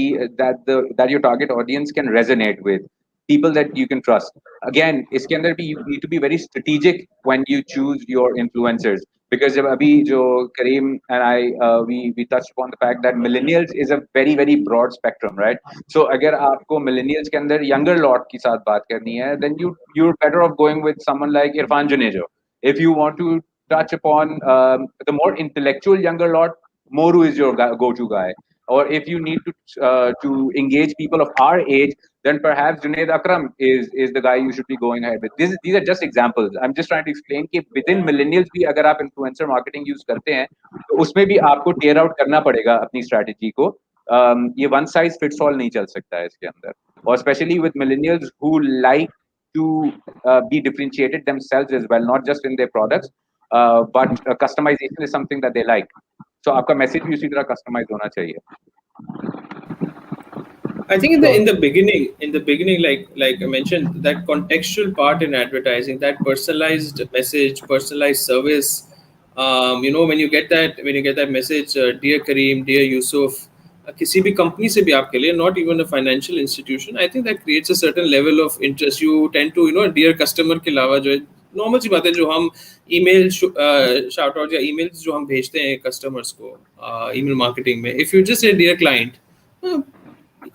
your target audience can resonate with, people that you can trust. Again, इसके अंदर भी you need to be very strategic when you choose your influencers, because जब अभी जो Karim and I we touched upon the fact that millennials is a very very broad spectrum, right? So अगर आपको millennials के अंदर younger lot की साथ बात करनी है, then you're better off going with someone like Irfan Junejo. If you want to touch upon the more intellectual younger lot, Moru is your go-to guy. Or if you need to engage people of our age, then perhaps Junaid Akram is the guy you should be going ahead with. These are just examples. I'm just trying to explain कि within millennials भी अगर आप influencer marketing use करते हैं, तो उसमें भी आपको tear out करना पड़ेगा अपनी strategy को. ये one size fits all नहीं चल सकता है इसके अंदर. Or especially with millennials who like to be differentiated themselves as well, not just in their products, but customization is something that they like. So आपका message भी उसी तरह customize होना चाहिए. I think Sure. in the beginning, like I mentioned, that contextual part in advertising, that personalized message, personalized service. When you get that message, dear Karim, dear Yousuf, किसी भी company से भी आपके लिए, not even a financial institution, I think that creates a certain level of interest. You tend to, dear customer के अलावा जो है नॉर्मल सी बात है, जो हम ईमेल शाउट आउट या ईमेल्स जो हम भेजते हैं कस्टमर्स को ईमेल मार्केटिंग में, if you just say dear client,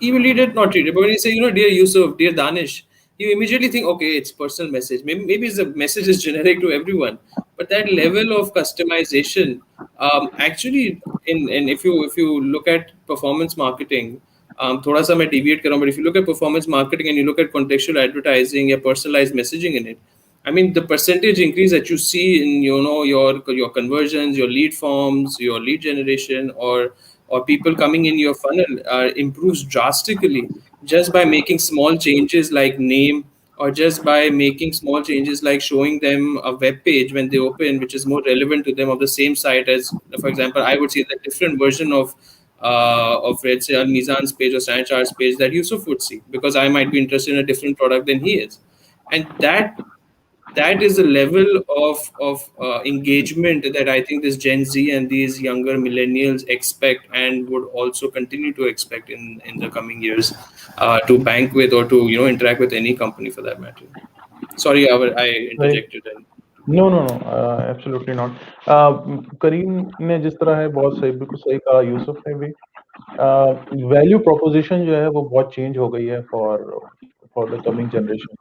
you will read it, not read it. But when you say, dear Yousuf, dear Danish, you immediately think, okay, it's personal message. Maybe the message is generic to everyone, but that level of customization, actually, in if you look at performance marketing, थोड़ा सा मैं deviate कर रहा हूँ, but if you look at performance marketing and you look at contextual advertising या personalized messaging in it, I mean, the percentage increase that you see in your conversions, your lead forms, your lead generation, or people coming in your funnel improves drastically just by making small changes like name, or just by making small changes like showing them a web page when they open, which is more relevant to them, of the same site as, for example, I would see the different version of let's say Meezan's page or Standard Chart's page that Yousuf would see, because I might be interested in a different product than he is. And that is the level of engagement that I think this Gen Z and these younger millennials expect, and would also continue to expect in the coming years, to bank with, or to interact with any company for that matter. Sorry, I interjected. No, no, no, absolutely not. करीम ने जिस तरह है बहुत सही, बिल्कुल सही कहा यूसुफ ने भी. वैल्यू प्रोपोजिशन जो है वो बहुत चेंज हो गई है for the coming generation.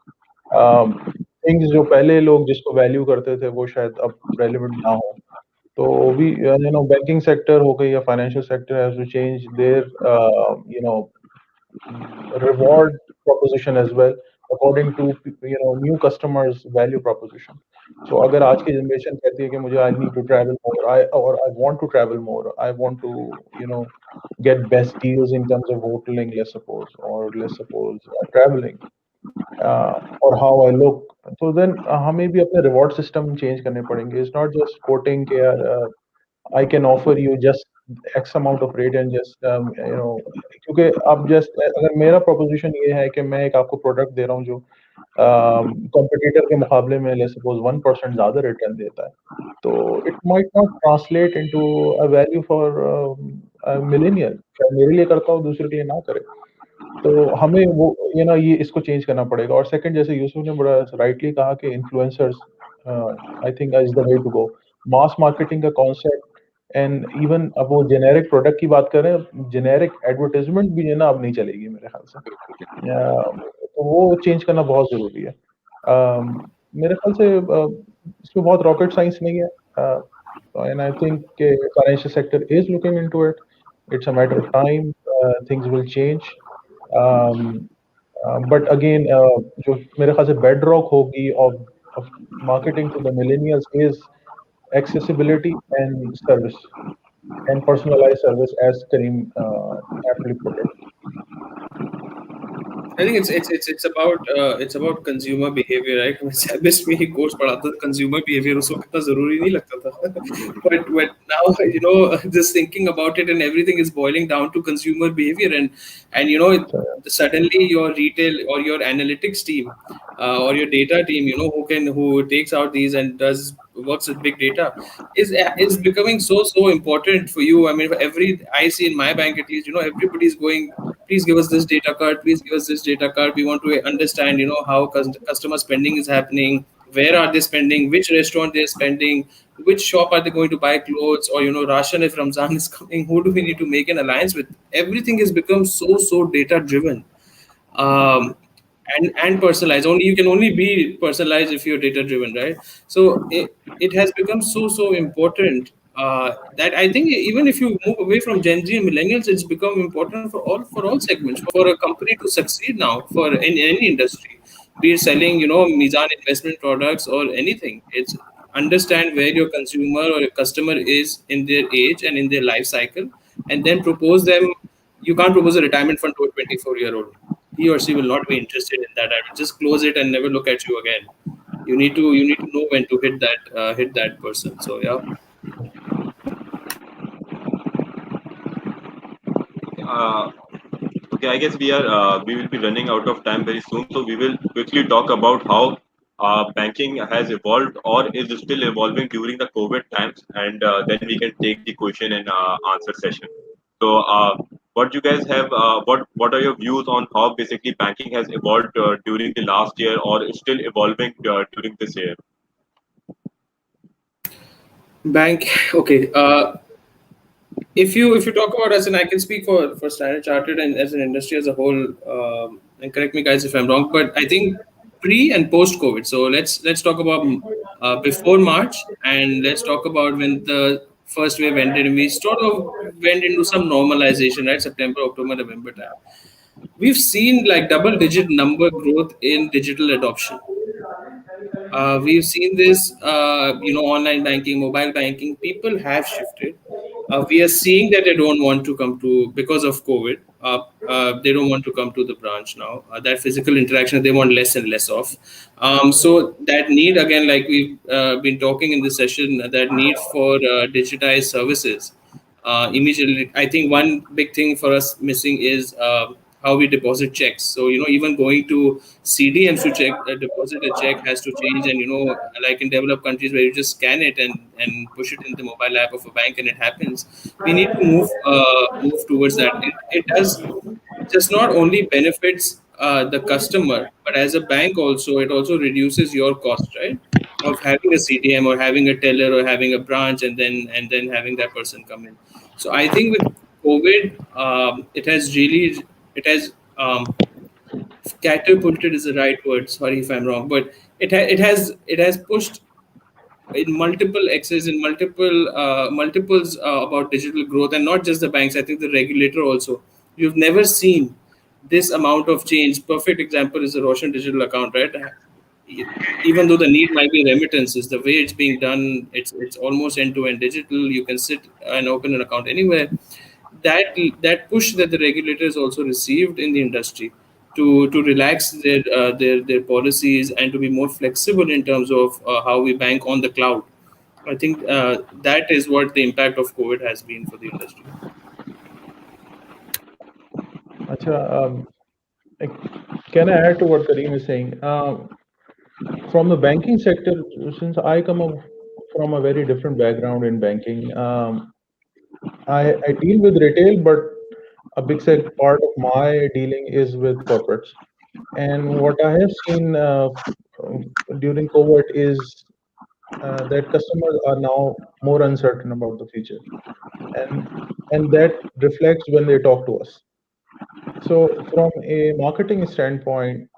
Things जो पहले लोग जिसको वैल्यू करते थे वो शायद अब रेलिवेंट ना हो. तो भी बैंकिंग सेक्टर हो गई या financial sector has to change their reward proposition as well according to new customers value proposition. So अगर आज की जनरेशन कहती है कि मुझे I need to travel more, I want to travel more, I want to get best deals in terms of hoteling, let's suppose traveling, or how I look, so then हमें भी अपने reward system change करने पड़ेंगे. It's not just quoting कि यार I can offer you just X amount of rate and just क्योंकि अब just अगर मेरा proposition ये है कि मैं एक आपको product दे रहा हूँ जो competitor के मुकाबले में let's suppose 1% ज़्यादा return देता है, तो it might not translate into a value for a millennial. शायद मेरे लिए करता हूँ, दूसरे के लिए ना करे. तो हमें वो ये इसको चेंज करना पड़ेगा. और सेकंड, जैसे यूसुफ ने बड़ा राइटली कहा कि influencers I think is the way to go. Mass marketing का कॉन्सेप्ट एंड इवन अब वो जेनेरिक प्रोडक्ट की बात करें, जेनेरिक एडवर्टाइजमेंट भी है ना अब नहीं चलेगी मेरे ख्याल से. तो वो चेंज करना बहुत जरूरी है. मेरे ख्याल से इसमें बहुत रॉकेट साइंस नहीं है. And I think financial sector is looking into it. It's a matter of time. Things will change. But again, जो मेरे ख्याल से bedrock होगी of marketing to the millennials is accessibility and service and personalized service, as Karim aptly put it. I think it's about consumer behavior, right? SZABIST में ही course पढ़ा था consumer behavior उसको कितना जरूरी नहीं लगता था. But now just thinking about it and everything is boiling down to consumer behavior and suddenly your retail or your analytics team or your data team who takes out these and does works with big data is becoming so important for you. I mean, for every I see in my bank at least, everybody's going, please give us this data card, please give us this data card. We want to understand, how customer spending is happening, where are they spending, which restaurant they're spending, which shop are they going to buy clothes, or ration if Ramzan is coming, who do we need to make an alliance with. Everything has become so data driven. And personalized. Only you can only be personalized if you're data driven, right? So it has become so important that I think even if you move away from Gen Z and millennials, it's become important for all segments, for a company to succeed now, for in any industry, be it selling Meezan investment products or anything. It's understand where your consumer or your customer is in their age and in their life cycle, and then propose them. You can't propose a retirement fund to a 24-year-old. He or she will not be interested in that. I will just close it and never look at you again. You need to know when to hit that person. So yeah. Uh, okay, I guess we will be running out of time very soon, so we will quickly talk about how banking has evolved or is still evolving during the COVID times, and then we can take the question and answer session. So, what you guys have, what are your views on how basically banking has evolved during the last year or is still evolving during this year? Bank. Okay. If you talk about, as in, I can speak for Standard Chartered and as an industry as a whole, and correct me guys if I'm wrong, but I think pre and post COVID. So let's talk about before March, and let's talk about when the first wave ended and we sort of went into some normalization, right? September, October, November time. We've seen like double-digit number growth in digital adoption. We've seen this, online banking, mobile banking. People have shifted. We are seeing that they don't want to come to, because of COVID. They don't want to come to the branch now. That physical interaction they want less and less of. So that need, again, like we've been talking in this session, that need for digitized services. Immediately, I think one big thing for us missing is how we deposit checks. So even going to CDMs to check deposit a check has to change, and like in developed countries where you just scan it and push it in the mobile app of a bank and it happens. We need to move towards that. It does just not only benefits the customer, but as a bank also, it also reduces your cost, right? Of having a CDM or having a teller or having a branch, and then having that person come in. So I think with COVID, it has catapulted is the right word. Sorry if I'm wrong, but it has pushed in multiple X's, in multiples about digital growth, and not just the banks. I think the regulator also. You've never seen this amount of change. Perfect example is the Roshan digital account, right? Even though the need might be remittances, the way it's being done, it's almost end to end digital. You can sit and open an account anywhere. That push that the regulators also received in the industry to relax their policies and to be more flexible in terms of how we bank on the cloud. I think that is what the impact of COVID has been for the industry. Acha, can I add to what Karim is saying? From the banking sector, since I from a very different background in banking, I deal with retail, but a big part of my dealing is with corporates. And what I have seen during COVID is that customers are now more uncertain about the future, and that reflects when they talk to us. So, from a marketing standpoint,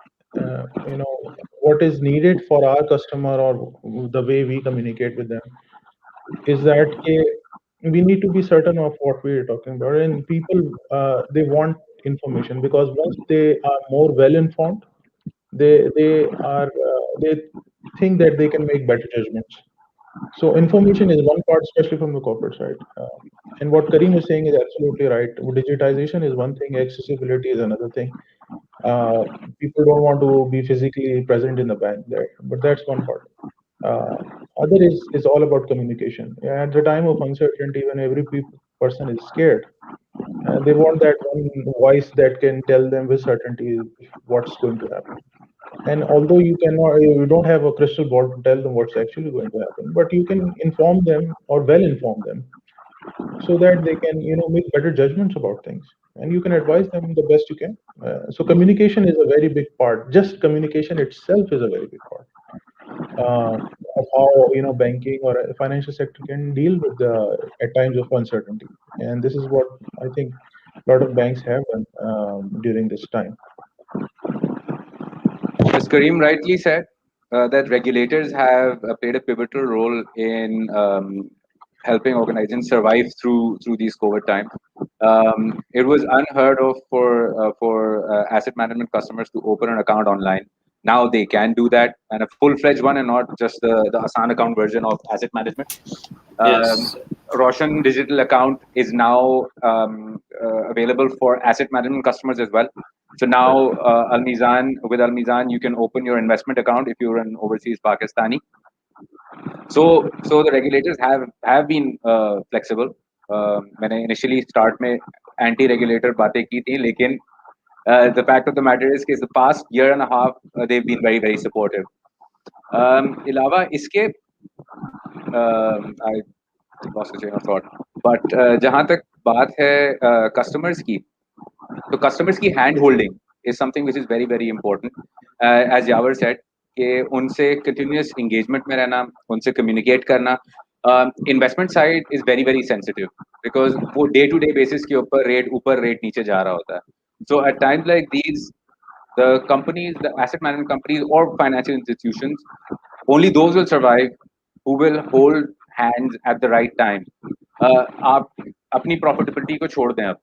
what is needed for our customer or the way we communicate with them is that we need to be certain of what we are talking about, and people they want information because once they are more well informed, they think that they can make better judgments. So information is one part, especially from the corporate side. And what Karim is saying is absolutely right. Digitization is one thing, accessibility is another thing. Uh, People don't want to be physically present in the bank there, but that's one part. Uh, Other is all about communication. At the time of uncertainty, when every person is scared, they want that one voice that can tell them with certainty what's going to happen. And although you don't have a crystal ball to tell them what's actually going to happen, but you can inform them or well inform them so that they can, make better judgments about things, and you can advise them the best you can. So communication is a very big part. Just communication itself is a very big part uh, of how banking or a financial sector can deal with the at times of uncertainty. And this is what I think a lot of banks have done during this time. As Karim rightly said, that regulators have played a pivotal role in helping organizations survive through these COVID times. It was unheard of for asset management customers to open an account online. Now they can do that, and a full-fledged one, and not just the Asan account version of asset management. Um, Yes. Roshan digital account is now available for asset management customers as well. So now, with Al Mizan, you can open your investment account if you're an overseas Pakistani. So the regulators have been flexible. मैंने initially start में anti-regulator बातें की थी, लेकिन the fact of the matter is कि the past year and a half they've been very very supportive. इलावा इसके I lost the train of thought. But जहाँ तक बात है customers की, तो customers की hand holding is something which is very very important. As Yawar said, कि उनसे continuous engagement में रहना, उनसे communicate करना. Investment side is very very sensitive because वो day to day basis के ऊपर rate नीचे जा रहा होता है. So at times like these, the companies, the asset management companies or financial institutions, only those will survive who will hold hands at the right time. आप अपनी profitability को छोड़ दें अब.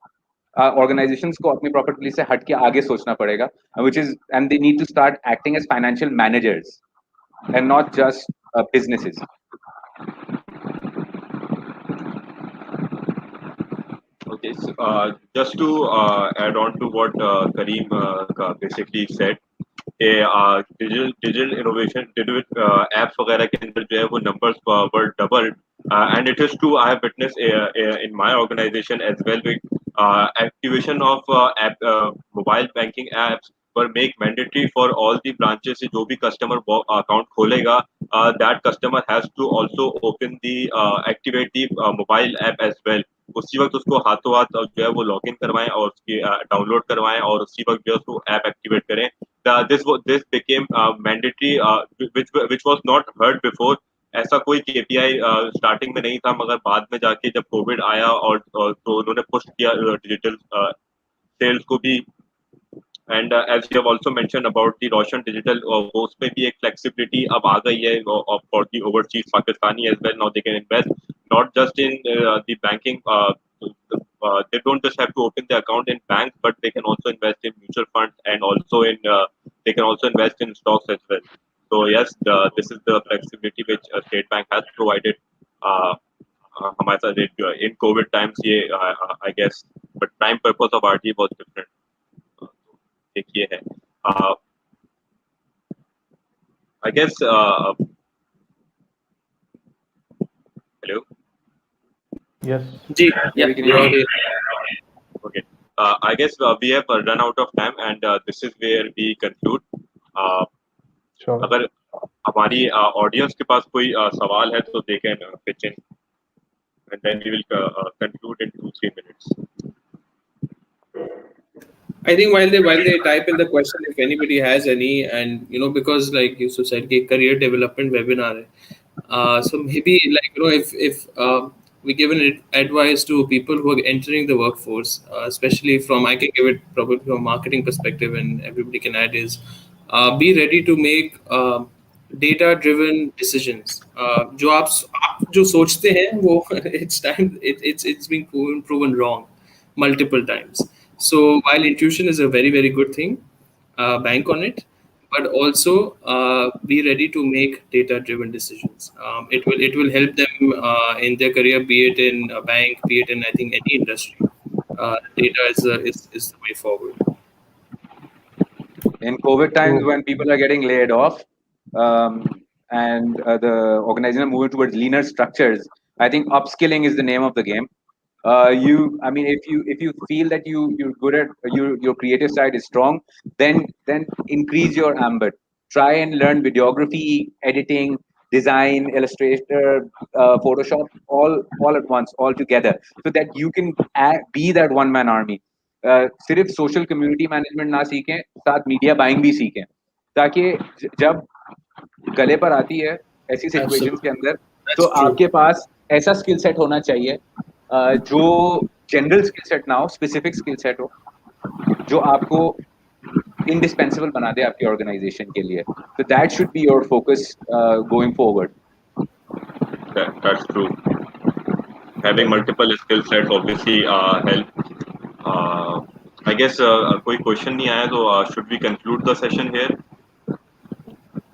Organizations को अपनी profitability से हट के आगे सोचना पड़ेगा, and they need to start acting as financial managers and not just businesses. Okay, so, just to add on to what Karim basically said, digital innovation, digital apps वगैरह के अंदर जो है वो numbers were doubled, and it is true. I have witnessed in my organization as well with activation of mobile banking apps were make mandatory for all the branches से जो भी customer account खोलेगा, that customer has to also open the activate the mobile app as well. उसी वक्त उसको हाथों हाथ जो है वो लॉग इन करवाएं और उसकी डाउनलोड करवाएं और उसी वक्त जो है उसको ऐप एक्टिवेट करें. This became mandatory, which was not heard before. ऐसा कोई केपीआई स्टार्टिंग में नहीं था, मगर बाद में जाके जब कोविड आया और तो उन्होंने पुश किया डिजिटल सेल्स को भी. And as you have also mentioned about the Roshan Digital, वो उसमें भी एक flexibility अब आ गई है for the overseas Pakistani as well. Now they can invest not just in the banking. They don't just have to open the account in banks, but they can also invest in mutual funds and also in they can also invest in stocks as well. So yes, this is the flexibility which State Bank has provided. हमारे साथ in COVID times ये I guess, but prime purpose of RT was different. एक ये है. I guess hello. Yes. Ji, Yeah, we can hear you. Okay. I guess we have run out of time, and this is where we conclude. Sure. अगर हमारी audience के पास कोई सवाल है तो they can pitch in, and then we will conclude in 2-3 minutes. I think while they type in the question, if anybody has any, and because like Yousuf said, कि career development webinar hai. So maybe like if we give an advice to people who are entering the workforce, especially from, I can give it probably from a marketing perspective, and everybody can add, is be ready to make data driven decisions. जो आप जो सोचते हैं वो it's been proven wrong multiple times. So while intuition is a very very good thing, bank on it, but also be ready to make data driven decisions. It will help them in their career, be it in a bank, be it in, I think, any industry. Data is the way forward. In COVID times, True. when people are getting laid off, and the organization are moving towards leaner structures, I think upskilling is the name of the game. If you feel that you're good at your creative side is strong, then increase your ambit. Try and learn videography, editing, design, illustrator, Photoshop, all at once, all together, so that you can be that one man army. सिर्फ social community management ना सीखें, साथ media buying भी सीखें, ताकि जब गले पर आती है ऐसी सिचुएशंस के अंदर, तो आपके पास ऐसा स्किल सेट होना चाहिए जो जनरल स्किल सेट ना हो, स्पेसिफिक स्किल सेट हो, जो आपको इंडिस्पेंसिबल बना दे आपकी ऑर्गेनाइजेशन के लिए. So that should be your focus going forward. That's true. Having multiple skill sets obviously help. I guess कोई क्वेश्चन नहीं आया, तो should we conclude the session here?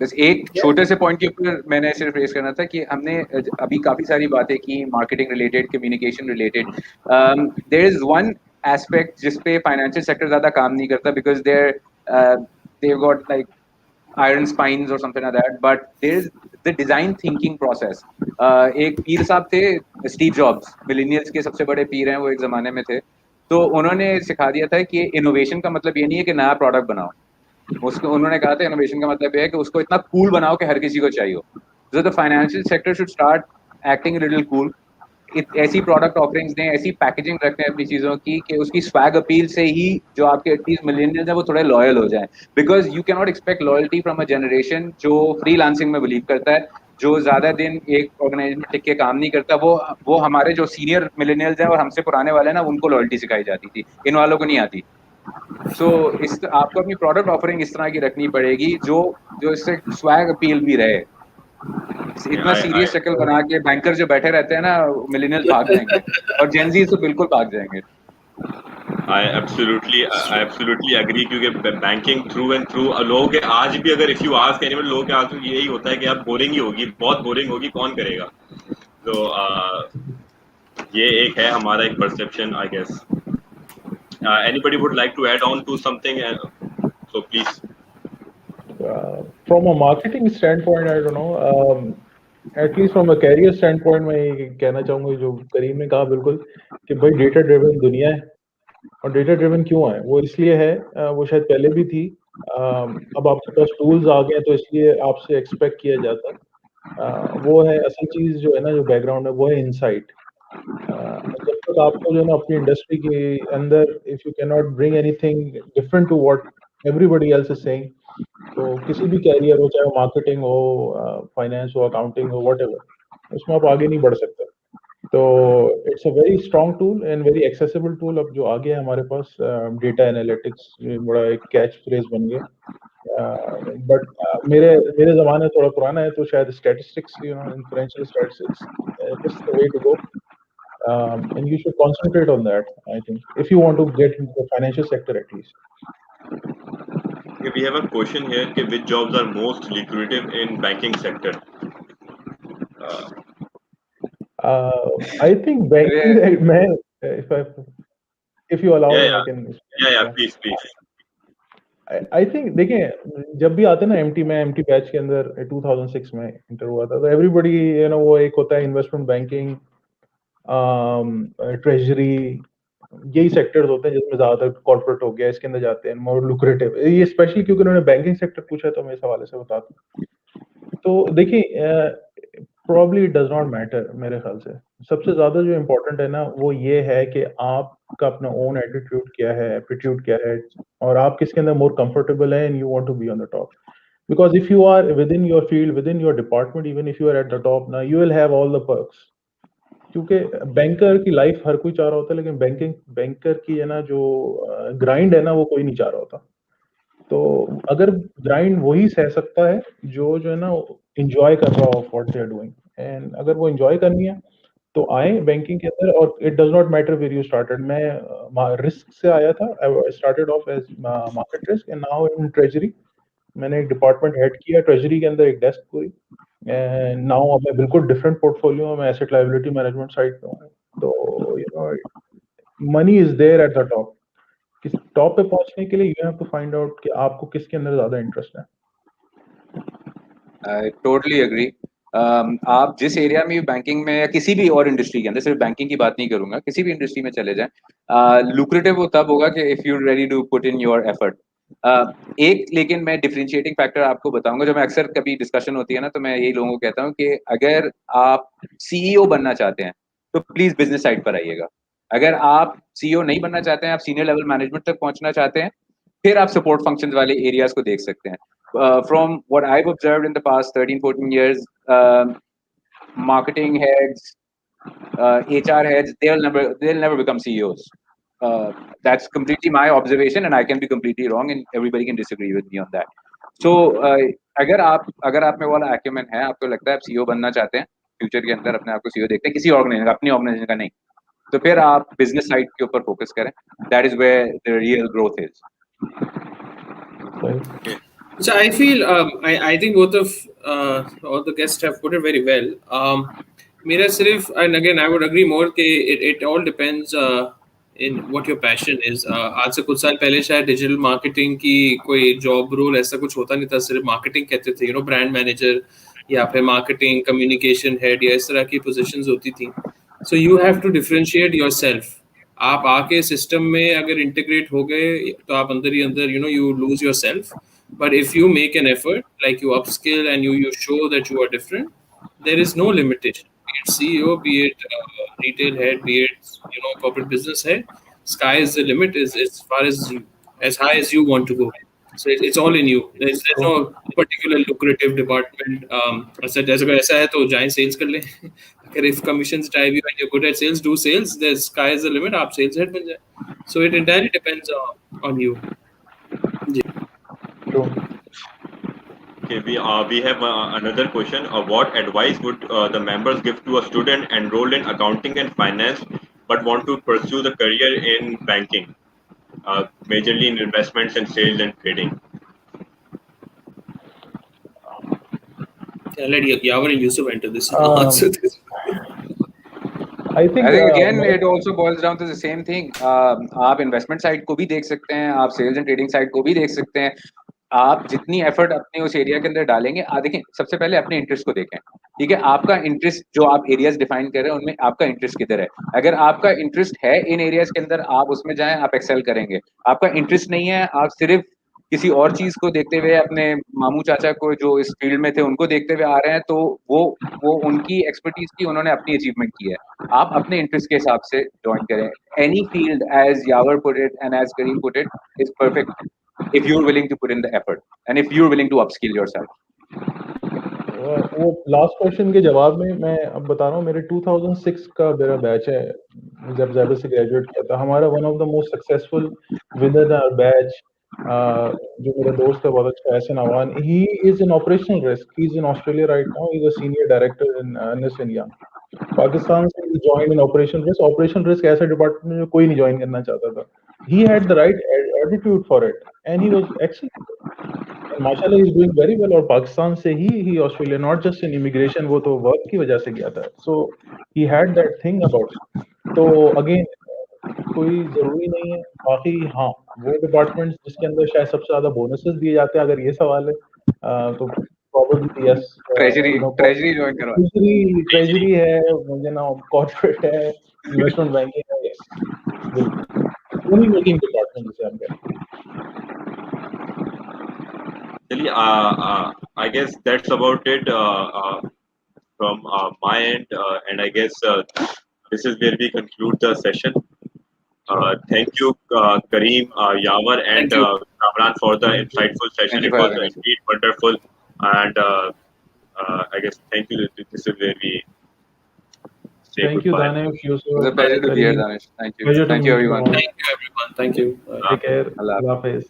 बस एक छोटे से पॉइंट के ऊपर मैंने सिर्फ रेस करना था कि हमने अभी काफी सारी बातें की marketing related, communication related. There is one aspect जिस पे फाइनेंशियल सेक्टर ज्यादा काम नहीं करता, because they've got like iron spines or something like that, but there is the design thinking process. एक पीर साहब थे, स्टीव जॉब्स, मिलेनियल्स के सबसे बड़े पीर हैं वो एक जमाने में थे. तो उन्होंने सिखा दिया था कि इनोवेशन का मतलब ये नहीं है कि नया प्रोडक्ट बनाओ. उसको उन्होंने कहा था इनोवेशन का मतलब ये है कि उसको इतना कूल बनाओ कि हर किसी को चाहिए हो. So the financial sector should start acting a little cool. ऐसी प्रोडक्ट ऑफरिंग्स दें, ऐसी पैकेजिंग रखते हैं अपनी चीजों की कि उसकी स्वैग अपील से ही जो आपके एटलीस्ट मिलेनियल्स हैं वो थोड़े लॉयल हो जाएं. Because you can not expect loyalty from a generation जो फ्रीलांसिंग में बिलीव करता है, जो ज्यादा दिन एक ऑर्गेनाइजेशन में टिक के काम नहीं करता. वो हमारे जो सीनियर मिलेनियल्स हैं और हमसे पुराने वाले हैं ना, उनको लॉयल्टी सिखाई जाती थी, इन वालों को नहीं आती. सो आपको अपनी प्रोडक्ट ऑफरिंग इस तरह की रखनी पड़ेगी जो इससे स्वैग अपील भी रहे. इतना सीरियस शक्ल बना के बैंकर जो बैठे रहते हैं ना, मिलेनियल्स भाग जाएंगे और जेनजी तो बिल्कुल भाग जाएंगे. I absolutely agree, क्योंकि बैंकिंग थ्रू एंड थ्रू लोगों के आज भी अगर इफ यू आस्क एनीवन, लोगों के आज यही होता है कि यार बोरिंग ही होगी, बहुत बोरिंग होगी, कौन करेगा. तो ये एक है हमारा एक perception, I guess. Anybody would like to add on to something? So please. From a marketing standpoint, I don't know. At least from a career standpoint, मैं ये कहना चाहूँगा जो करीम ने कहा बिल्कुल, कि भाई डेटा ड्रिवन दुनिया है. और डेटा ड्रिवन क्यों है? वो इसलिए है, वो शायद पहले भी थी. अब आपके पास टूल्स आ गए तो इसलिए आपसे एक्सपेक्ट किया जाता है. वो है असल चीज जो है ना, जो बैकग्राउंड है वो है इनसाइट. जब तक आपको जो है ना अपनी इंडस्ट्री के अंदर if you can not bring anything different to what everybody else is saying, तो किसी भी कैरियर हो, चाहे वो मार्केटिंग हो, फाइनेंस हो, अकाउंटिंग हो, व्हाटएवर, उसमें आप आगे नहीं बढ़ सकते. तो it's a very strong tool and very accessible tool. अब जो आ गया है हमारे पास डेटा एनालिटिक्स, बड़ा एक कैच फ्रेज बन गया. बट मेरे ज़माने थोड़ा पुराना है, तो शायद statistics, influential statistics, this is the way to go. And you should concentrate on that, I think, if you want to get into the financial sector at least. Okay, we have a question here, which jobs are most lucrative in banking sector? I think banking, if you allow me, I can. Yeah, please. I think देखिए, जब भी आते हैं ना MT batch के अंदर 2006 में inter हुआ था, तो एवरीबडी वो एक होता है इन्वेस्टमेंट बैंकिंग, ट्रेजरी, यही सेक्टर्स होते हैं जिसमें ज्यादातर कॉर्पोरेट हो गया, इसके अंदर जाते हैं, मोर लुक्रेटिव. ये स्पेशली क्योंकि उन्होंने बैंकिंग सेक्टर पूछा, तो मैं इस हवाले से बताता हूँ. तो देखिए, probably it does not matter. मेरे ख्याल से सबसे ज्यादा जो इम्पोर्टेंट है ना, वो ये है कि आपका अपना ओन एटीट्यूड क्या है, एप्टीट्यूड क्या है, और आप किसके अंदर मोर कंफर्टेबल है, and you want to be on the top. Because if you are within your field, within your department, even if you are at the top ना, you will have all the perks. क्योंकि banker की life हर कोई चाह रहा होता है, लेकिन बैंकर की है ना जो ग्राइंड है ना, वो कोई नहीं चाह रहा होता. तो अगर ग्राइंड वही सह सकता है जो है ना एंजॉय कर रहा हो what they are doing, and अगर वो एंजॉय करनी है तो आए बैंकिंग के अंदर. और it does not matter where you started. मैं रिस्क से आया था. I started off as market risk and now in treasury. मैंने एक डिपार्टमेंट हेड किया ट्रेजरी के अंदर, एक डेस्क पूरी. एंड नाउ अब मैं बिल्कुल डिफरेंट पोर्टफोलियो में एसेट लायबिलिटी मैनेजमेंट साइड पे हूँ. तो money is there at the top. Top पे पहुंचने के लिए you have to find out कि आपको किसके अंदर ज्यादा इंटरेस्ट है. I totally agree. आप जिस एरिया में बैंकिंग में या किसी भी और इंडस्ट्री के अंदर, सिर्फ बैंकिंग की बात नहीं करूंगा, किसी भी इंडस्ट्री में चले जाएं, लुक्रेटिव वो तब होगा कि if you ready to put in your effort. एक लेकिन मैं डिफरेंशिएटिंग फैक्टर आपको बताऊंगा, जो मैं अक्सर कभी डिस्कशन होती है ना, तो मैं यही लोगों को कहता हूँ कि अगर आप सीईओ बनना चाहते हैं तो प्लीज बिजनेस साइड पर आइएगा. अगर आप सीईओ नहीं बनना चाहते हैं, आप सीनियर लेवल मैनेजमेंट तक पहुंचना चाहते हैं, फिर आप सपोर्ट फंक्शंस वाले एरियाज को देख सकते हैं. From what I've observed in the past 13-14 years, marketing heads, HR heads, they'll never become CEOs. That's completely my observation, and I can be completely wrong, and everybody can disagree with me on that. So अगर आप में वाला acumen है, आपको लगता है आप CEO बनना चाहते हैं, फ्यूचर के अंदर अपने आप को CEO देखते हैं, किसी ऑर्गेनाइजेशन अपनी ऑर्गेनाइजेशन का नहीं, तो फिर आप बिजनेस साइड के ऊपर फोकस करें. That is where the real growth is. Right. So I feel I think both of all the guests have put it very well. मेरा सिर्फ, and again I would agree more कि it all depends in what your passion is. आज से कुछ साल पहले शायद digital marketing की कोई जॉब रोल ऐसा कुछ होता नहीं था, सिर्फ मार्केटिंग कहते थे, ब्रांड मैनेजर या फिर मार्केटिंग कम्युनिकेशन हेड या इस तरह की पोजीशंस होती थी. So you have to differentiate yourself. आप आके सिस्टम में अगर इंटीग्रेट हो गए तो आप अंदर ही अंदर you lose yourself. But if you make an effort, like you upskill and you show that you are different, there is no limitation. Be it CEO, be it retail head, be it corporate business head, sky is the limit. Is as far as high as you want to go. So it's all in you. There's no particular lucrative department. ऐसा है तो जाएं sales कर लें. अगर if commissions drive you and you're good at sales, do sales. The sky is the limit. आप sales head बन जाए. So it entirely depends on you. True. Okay, we have another question. What advice would the members give to a student enrolled in accounting and finance but want to pursue the career in banking, majorly in investments and sales and trading? Let Yawar and Yousuf enter this. Answer this. I think again it also boils down to the same thing. आप investment side को भी देख सकते हैं, आप sales and trading side को भी देख सकते हैं. आप जितनी एफर्ट अपने उस एरिया के अंदर डालेंगे, देखें सबसे पहले अपने इंटरेस्ट को देखें. ठीक है, आपका इंटरेस्ट जो आप एरियाज डिफाइन कर रहे हैं उनमें आपका इंटरेस्ट किधर है. अगर आपका इंटरेस्ट है इन एरियाज के अंदर, आप उसमें जाएं, आप एक्सेल करेंगे. आपका इंटरेस्ट नहीं है, आप सिर्फ किसी और चीज को देखते हुए, अपने मामू चाचा को जो इस फील्ड में थे उनको देखते हुए आ रहे हैं, तो वो उनकी एक्सपर्टीज की, उन्होंने अपनी अचीवमेंट की है. आप अपने इंटरेस्ट के हिसाब से ज्वाइन करें. Any field, as Yawar put it and as Karim put it, is perfect if you're willing to put in the effort and if you're willing to upskill yourself. वो लास्ट क्वेश्चन के जवाब में मैं अब बता रहा हूँ, मेरे 2006 का मेरा बैच है, जब ज़ैबिस्ट से ग्रेजुएट किया था. हमारा one of the most successful with the batch जो मेरा दोस्त है, बहुत अच्छा, Ehsan Awan, he is in operational risk, he is in Australia right now, he is a senior director in Ernst and Young. Pakistan से he join in operation risk. Operation risk ऐसा department में कोई नहीं ज्वाइन करना चाहता था. He had the right attitude for it and he was excellent. And mashallah he is doing very well. और पाकिस्तान से ही Australia, not just in immigration, वो तो वर्क की वजह से गया था. So he had that thing about it. तो again कोई जरूरी नहीं है. बाकी हाँ, वो डिपार्टमेंट जिसके अंदर शायद सबसे ज्यादा बोनसेस दिए जाते हैं, अगर ये सवाल है तो probably yes. ट्रेजरी ज्वाइन करवा. ट्रेजरी है, मुझे ना कॉर्पोरेट है, इन्वेस्टमेंट बैंकिंग है. यस, बिल्कुल. Money making department is there. Actually, I guess that's about it from my end, and I guess this is where we conclude the session. Thank you, Karim, Yawar, and Kamran for the insightful session. It was indeed wonderful, and I guess thank you. This is where we say thank goodbye. You, Danish. Yousuf. It was a pleasure to be here, Danish. Thank you. Thank you, everyone. Thank you, everyone. Thank you. Take care. Allah Hafiz.